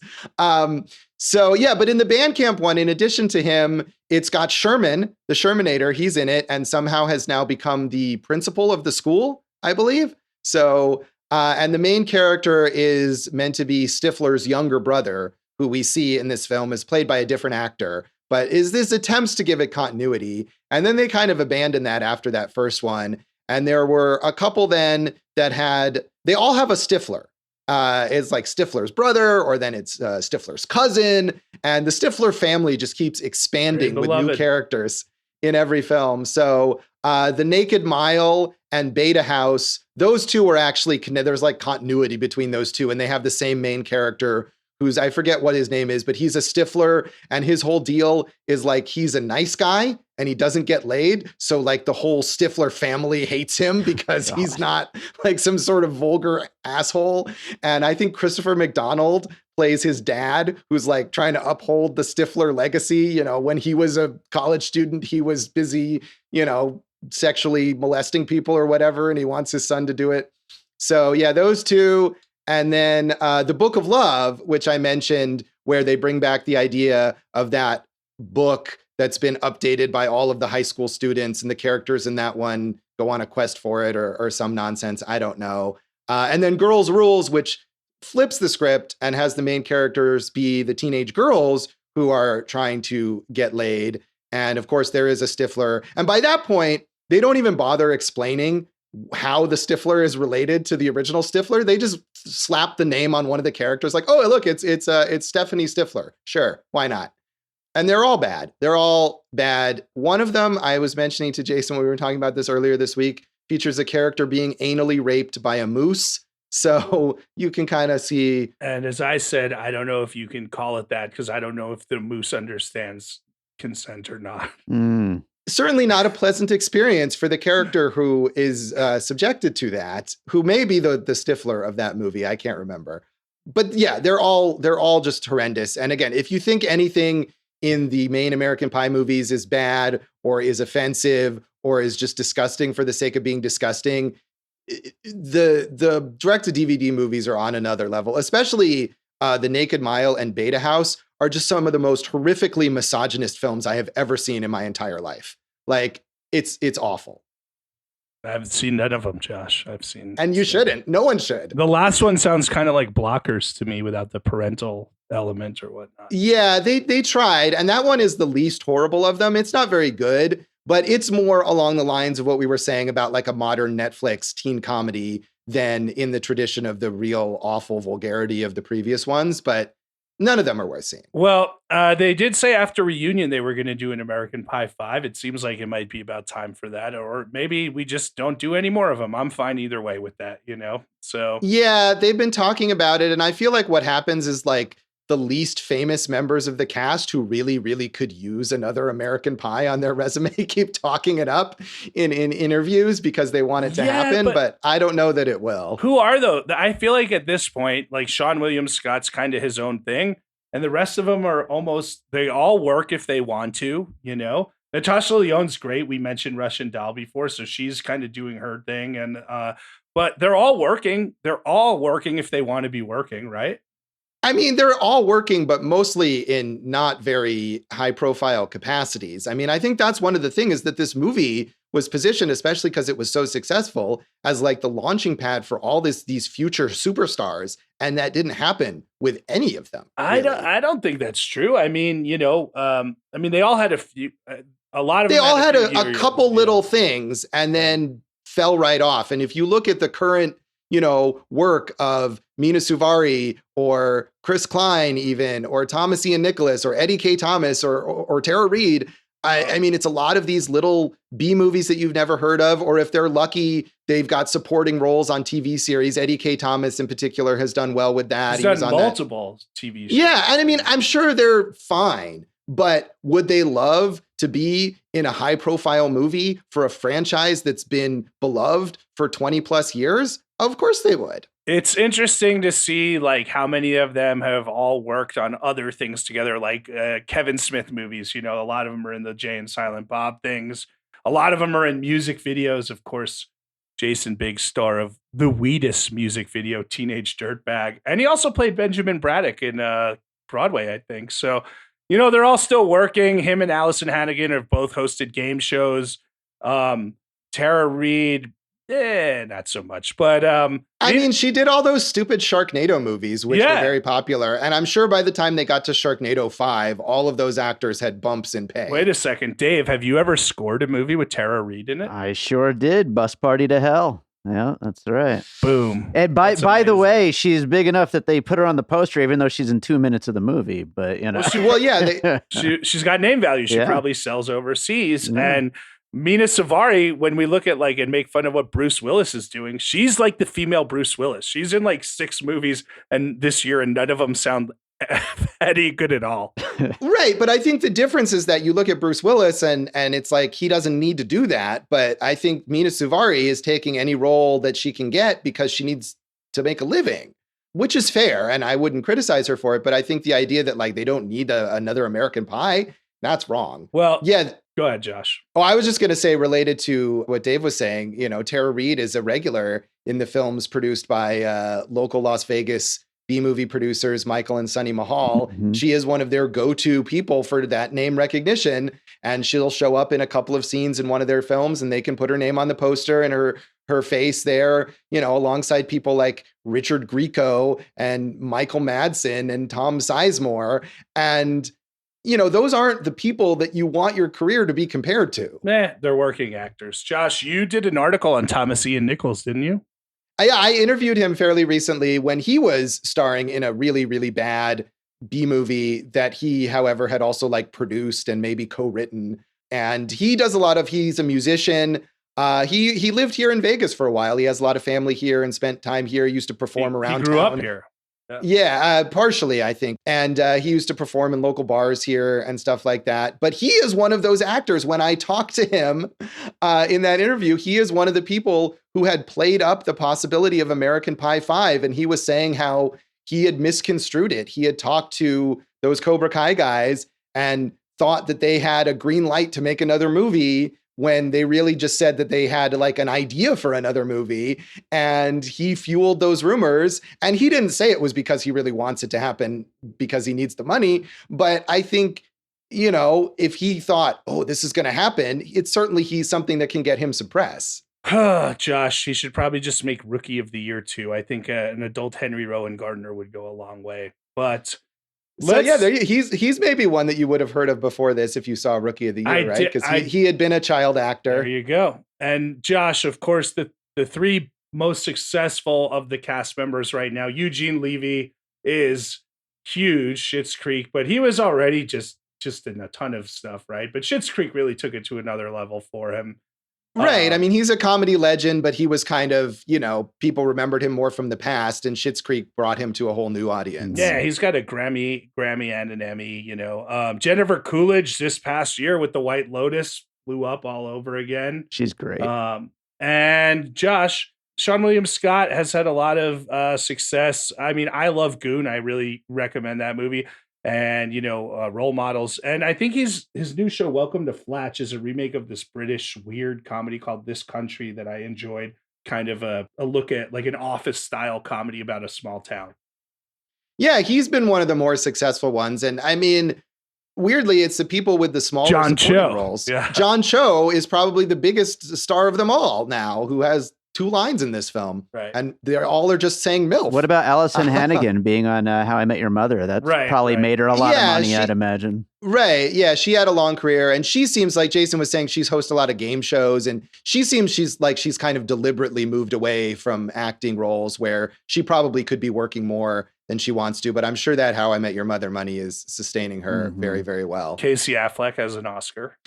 So yeah, but in the Bandcamp one, in addition to him, it's got Sherman, the Shermanator. He's in it and somehow has now become the principal of the school, I believe. So, and the main character is meant to be Stifler's younger brother, who we see in this film is played by a different actor. but is this attempts to give it continuity. And then they kind of abandoned that after that first one. And there were a couple then that they all have a Stifler. It's like Stifler's brother, or then it's Stifler's cousin. And the Stifler family just keeps expanding with new characters in every film. So The Naked Mile and Beta House, those two are actually, there's like continuity between those two, and they have the same main character who's, I forget what his name is, but he's a Stifler, and his whole deal is like, he's a nice guy and he doesn't get laid. So like the whole Stifler family hates him because he's not like some sort of vulgar asshole. And I think Christopher McDonald plays his dad, who's like trying to uphold the Stifler legacy. You know, when he was a college student, he was busy, you know, sexually molesting people or whatever, and he wants his son to do it. So yeah, those two. And then the Book of Love, which I mentioned, where they bring back the idea of that book that's been updated by all of the high school students, and the characters in that one go on a quest for it, or some nonsense. I don't know. And then Girls Rules, which flips the script and has the main characters be the teenage girls who are trying to get laid. And of course, there is a Stifler. And by that point, they don't even bother explaining how the Stifler is related to the original Stifler. They just slap the name on one of the characters, like, oh, look, it's Stephanie Stifler. Sure, why not? And they're all bad. They're all bad. One of them, I was mentioning to Jason when we were talking about this earlier this week, features a character being anally raped by a moose. So you can kind of see. And as I said, I don't know if you can call it that, because I don't know if the moose understands consent or not. Certainly not a pleasant experience for the character who is subjected to that, who may be the Stifler of that movie. I can't remember. But yeah, they're all just horrendous. And again, if you think anything in the main American Pie movies is bad or is offensive or is just disgusting for the sake of being disgusting, the direct-to-DVD movies are on another level, especially The Naked Mile and Beta House are just some of the most horrifically misogynist films I have ever seen in my entire life. Like, it's awful. I haven't seen none of them, Josh. And you shouldn't. No one should. The last one sounds kind of like Blockers to me, without the parental element or whatnot. Yeah, they tried, and that one is the least horrible of them. It's not very good, but it's more along the lines of what we were saying about like a modern Netflix teen comedy than in the tradition of the real awful vulgarity of the previous ones. But none of them are worth seeing. Well, they did say after Reunion they were going to do an American Pie 5. It seems like it might be about time for that. Or maybe we just don't do any more of them. I'm fine either way with that, you know? So yeah, they've been talking about it. And I feel like what happens is like the least famous members of the cast who really, really could use another American Pie on their resume keep talking it up in interviews because they want it to happen. But I don't know that it will. Who are though? I feel like at this point, like Seann William Scott's kind of his own thing. And the rest of them are almost, they all work if they want to, you know? Natasha Lyonne's great. We mentioned Russian Doll before, so she's kind of doing her thing. And but they're all working. They're all working if they want to be working, right? I mean, they're all working, but mostly in not very high profile capacities. I mean, I think that's one of the things is that this movie was positioned, especially because it was so successful, as like the launching pad for all these future superstars. And that didn't happen with any of them. Really. I don't think that's true. I mean, you know, they all had a lot of them. They all had a couple little things and then fell right off. And if you look at the current, you know, work of Mena Suvari or Chris Klein even, or Thomas Ian Nicholas or Eddie Kaye Thomas or Tara Reid, I mean, it's a lot of these little B movies that you've never heard of, or if they're lucky, they've got supporting roles on TV series. Eddie Kaye Thomas in particular has done well with that. He's done multiple TV shows. Yeah, and I mean, I'm sure they're fine, but would they love to be in a high profile movie for a franchise that's been beloved for 20 plus years? Of course they would. It's interesting to see like how many of them have all worked on other things together, like Kevin Smith movies. You know, a lot of them are in the Jay and Silent Bob things. A lot of them are in music videos. Of course, Jason, big star of the Wheatus music video, Teenage Dirtbag. And he also played Benjamin Braddock in Broadway, I think. So, you know, they're all still working. Him and Allison Hannigan have both hosted game shows. Tara Reid not so much. But I mean, she did all those stupid Sharknado movies, which were very popular. And I'm sure by the time they got to Sharknado 5, all of those actors had bumps in pay. Wait a second, Dave, have you ever scored a movie with Tara Reid in it? I sure did. Bus Party to Hell. Yeah, that's right. Boom. And by the way, she's big enough that they put her on the poster, even though she's in 2 minutes of the movie. But you know, she's got name value. She probably sells overseas. And Mena Suvari, when we look at like and make fun of what Bruce Willis is doing, she's like the female Bruce Willis. She's in like 6 movies and this year, and none of them sound any good at all. Right. But I think the difference is that you look at Bruce Willis and it's like he doesn't need to do that. But I think Mena Suvari is taking any role that she can get because she needs to make a living, which is fair. And I wouldn't criticize her for it. But I think the idea that like they don't need another American Pie, that's wrong. Well, yeah. Go ahead, Josh. Oh, I was just going to say, related to what Dave was saying, you know, Tara Reid is a regular in the films produced by local Las Vegas B-movie producers, Michael and Sunny Mahal. Mm-hmm. She is one of their go-to people for that name recognition. And she'll show up in a couple of scenes in one of their films and they can put her name on the poster and her face there, you know, alongside people like Richard Grieco and Michael Madsen and Tom Sizemore. And you know, those aren't the people that you want your career to be compared to. They're working actors. Josh, you did an article on Thomas Ian Nichols, didn't you? I interviewed him fairly recently when he was starring in a really, really bad B movie that he, however, had also like produced and maybe co-written. And he does he's a musician. He lived here in Vegas for a while. He has a lot of family here and spent time here. He used to perform around town. He grew up here. Yeah, partially, I think. And he used to perform in local bars here and stuff like that. But he is one of those actors. When I talked to him in that interview, he is one of the people who had played up the possibility of American Pie 5. And he was saying how he had misconstrued it. He had talked to those Cobra Kai guys and thought that they had a green light to make another movie when they really just said that they had like an idea for another movie. And he fueled those rumors. And he didn't say it was because he really wants it to happen because he needs the money. But I think, you know, if he thought, oh, this is going to happen, it's certainly he's something that can get him some press. Josh, he should probably just make Rookie of the Year too. I think an adult Henry Rowan Gardner would go a long way. But so yeah, he's maybe one that you would have heard of before this if you saw Rookie of the Year, right? Because he had been a child actor. There you go. And Josh, of course, the 3 most successful of the cast members right now, Eugene Levy is huge, Schitt's Creek, but he was already just in a ton of stuff, right? But Schitt's Creek really took it to another level for him. Right. I mean, he's a comedy legend, but he was kind of, you know, people remembered him more from the past, and Schitt's Creek brought him to a whole new audience. Yeah, he's got a Grammy and an Emmy, you know. Jennifer Coolidge this past year with The White Lotus blew up all over again. She's great. And Josh, Seann William Scott has had a lot of success. I mean, I love Goon. I really recommend that movie. And, you know, Role Models. And I think his new show, Welcome to Flatch, is a remake of this British weird comedy called This Country that I enjoyed. Kind of a look at like an Office style comedy about a small town. Yeah, he's been one of the more successful ones. And I mean, weirdly, it's the people with the smaller supporting roles. Yeah. John Cho is probably the biggest star of them all now, who has 2 lines in this film. Right. And they're all are just saying MILF. What about Allison Hannigan being on How I Met Your Mother? That's probably made her a lot of money, I'd imagine. Right. Yeah. She had a long career, and she seems like Jason was saying she's hosted a lot of game shows, and she seems she's kind of deliberately moved away from acting roles where she probably could be working more than she wants to. But I'm sure that How I Met Your Mother money is sustaining her very, very well. Casey Affleck has an Oscar.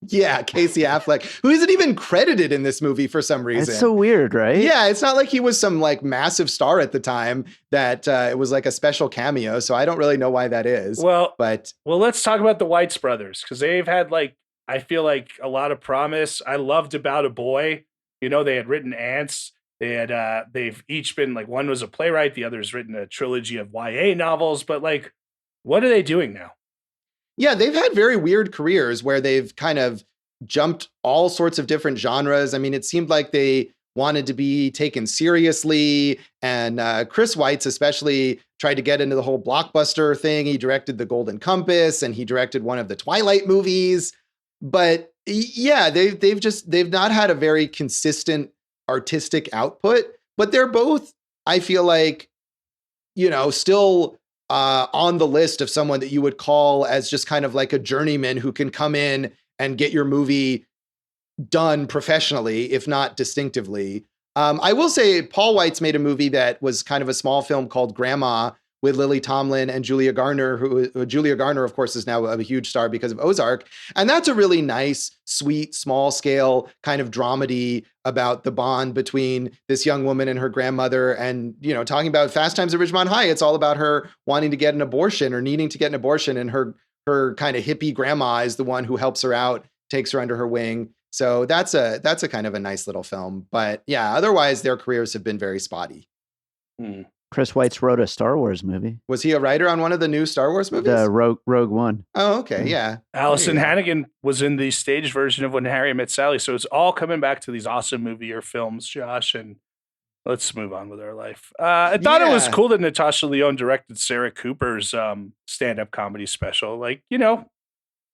Yeah, Casey Affleck, who isn't even credited in this movie for some reason. It's so weird, right? Yeah, it's not like he was some like massive star at the time that it was like a special cameo. So I don't really know why that is. Well, let's talk about the Weitz brothers, because they've had like, I feel like a lot of promise. I loved About a Boy. You know, they had written Ants. They've each been like, one was a playwright, the other's written a trilogy of YA novels. But like, what are they doing now? Yeah, they've had very weird careers where they've kind of jumped all sorts of different genres. I mean, it seemed like they wanted to be taken seriously. And Chris Weitz especially tried to get into the whole blockbuster thing. He directed The Golden Compass and he directed one of the Twilight movies. But yeah, they've not had a very consistent artistic output, but they're both, I feel like, still on the list of someone that you would call as just kind of like a journeyman who can come in and get your movie done professionally, if not distinctively. I will say Paul Weitz made a movie that was kind of a small film called Grandma with Lily Tomlin and Julia Garner, who Julia Garner, of course, is now a huge star because of Ozark. And that's a really nice, sweet, small scale kind of dramedy about the bond between this young woman and her grandmother. And, talking about Fast Times at Ridgemont High, it's all about her wanting to get an abortion or needing to get an abortion. And her kind of hippie grandma is the one who helps her out, takes her under her wing. So that's a kind of a nice little film. But yeah, otherwise their careers have been very spotty. Chris Weitz wrote a Star Wars movie. Was he a writer on one of the new Star Wars movies? The Rogue One. Oh, okay. Yeah. Allison Hannigan was in the stage version of When Harry Met Sally. So it's all coming back to these awesome movie year films, Josh. And let's move on with our life. I thought it was cool that Natasha Lyonne directed Sarah Cooper's stand-up comedy special.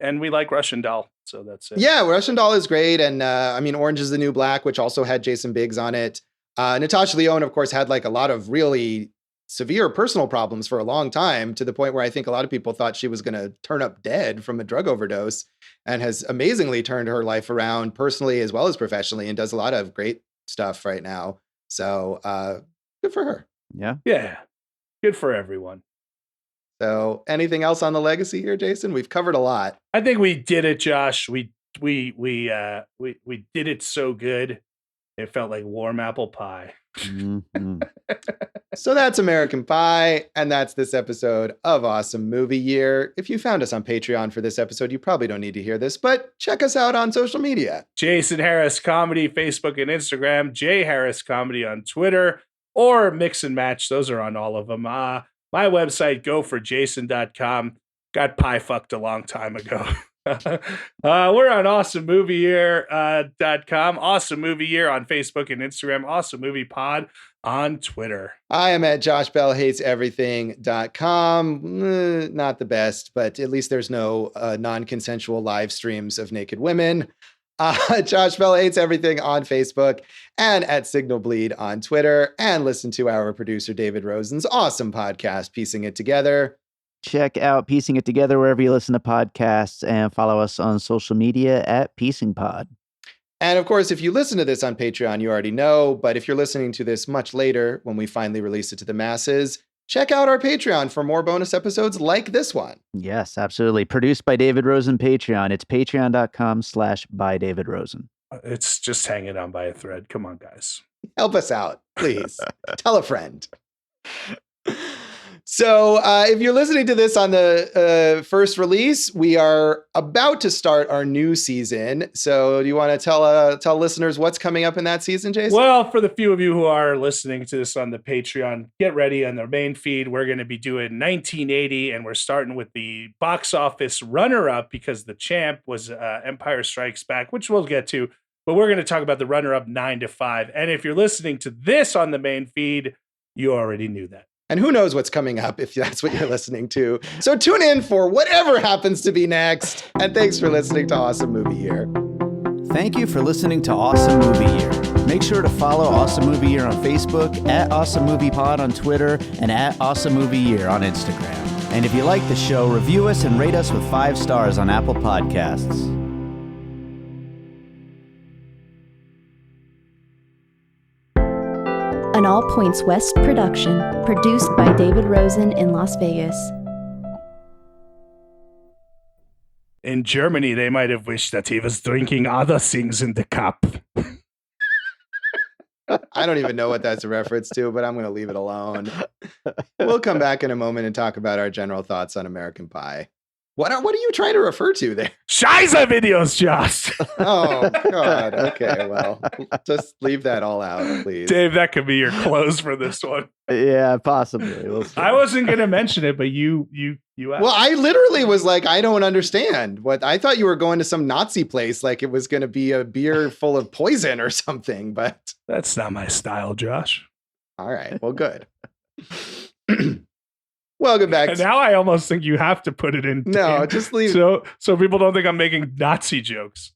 And we like Russian Doll. So that's it. Yeah, Russian Doll is great. And Orange is the New Black, which also had Jason Biggs on it. Natasha Lyonne, of course, had like a lot of really severe personal problems for a long time, to the point where I think a lot of people thought she was going to turn up dead from a drug overdose, and has amazingly turned her life around personally as well as professionally, and does a lot of great stuff right now. So good for her. Yeah. Good for everyone. So anything else on the legacy here, Jason? We've covered a lot. I think we did it, Josh. We did it so good. It felt like warm apple pie. Mm-hmm. So that's American Pie, and that's this episode of Awesome Movie Year. If you found us on Patreon for this episode, you probably don't need to hear this, but check us out on social media. Jason Harris Comedy, Facebook and Instagram. Jay Harris Comedy on Twitter, or Mix and Match. Those are on all of them. My website, goforjason.com. Got pie fucked a long time ago. We're on awesomemovieyear.com, Awesome Movie Year on Facebook and Instagram, Awesome Movie Pod on Twitter. I am at joshbellhateseverything.com. Not the best, but at least there's no non-consensual live streams of naked women. Josh Bell Hates Everything on Facebook, and at Signal Bleed on Twitter. And listen to our producer David Rosen's awesome podcast, Piecing It Together. Check out Piecing It Together wherever you listen to podcasts, and follow us on social media at Piecing Pod. And of course, if you listen to this on Patreon, you already know, but if you're listening to this much later, when we finally release it to the masses, check out our Patreon for more bonus episodes like this one. Yes, absolutely. Produced by David Rosen Patreon. It's patreon.com/bydavidrosen. It's just hanging on by a thread. Come on, guys. Help us out, please. Tell a friend. So if you're listening to this on the first release, we are about to start our new season. So do you want to tell listeners what's coming up in that season, Jason? Well, for the few of you who are listening to this on the Patreon, get ready on the main feed. We're going to be doing 1980, and we're starting with the box office runner-up, because the champ was Empire Strikes Back, which we'll get to. But we're going to talk about the runner-up 9 to 5. And if you're listening to this on the main feed, you already knew that. And who knows what's coming up if that's what you're listening to. So tune in for whatever happens to be next. And thanks for listening to Awesome Movie Year. Thank you for listening to Awesome Movie Year. Make sure to follow Awesome Movie Year on Facebook, at Awesome Movie Pod on Twitter, and at Awesome Movie Year on Instagram. And if you like the show, review us and rate us with 5 stars on Apple Podcasts. An All Points West production, produced by David Rosen in Las Vegas. In Germany, they might have wished that he was drinking other things in the cup. I don't even know what that's a reference to, but I'm going to leave it alone. We'll come back in a moment and talk about our general thoughts on American Pie. What are you trying to refer to there? Scheiße videos, Josh. Oh, God. Okay, well, just leave that all out, please. Dave, that could be your close for this one. Yeah, possibly. We'll see. I wasn't going to mention it, but you asked. Well, I literally was like, I don't understand. What I thought you were going to some Nazi place, like it was going to be a beer full of poison or something, but that's not my style, Josh. All right, well, good. Welcome back. And now I almost think you have to put it in. No, just leave. So people don't think I'm making Nazi jokes.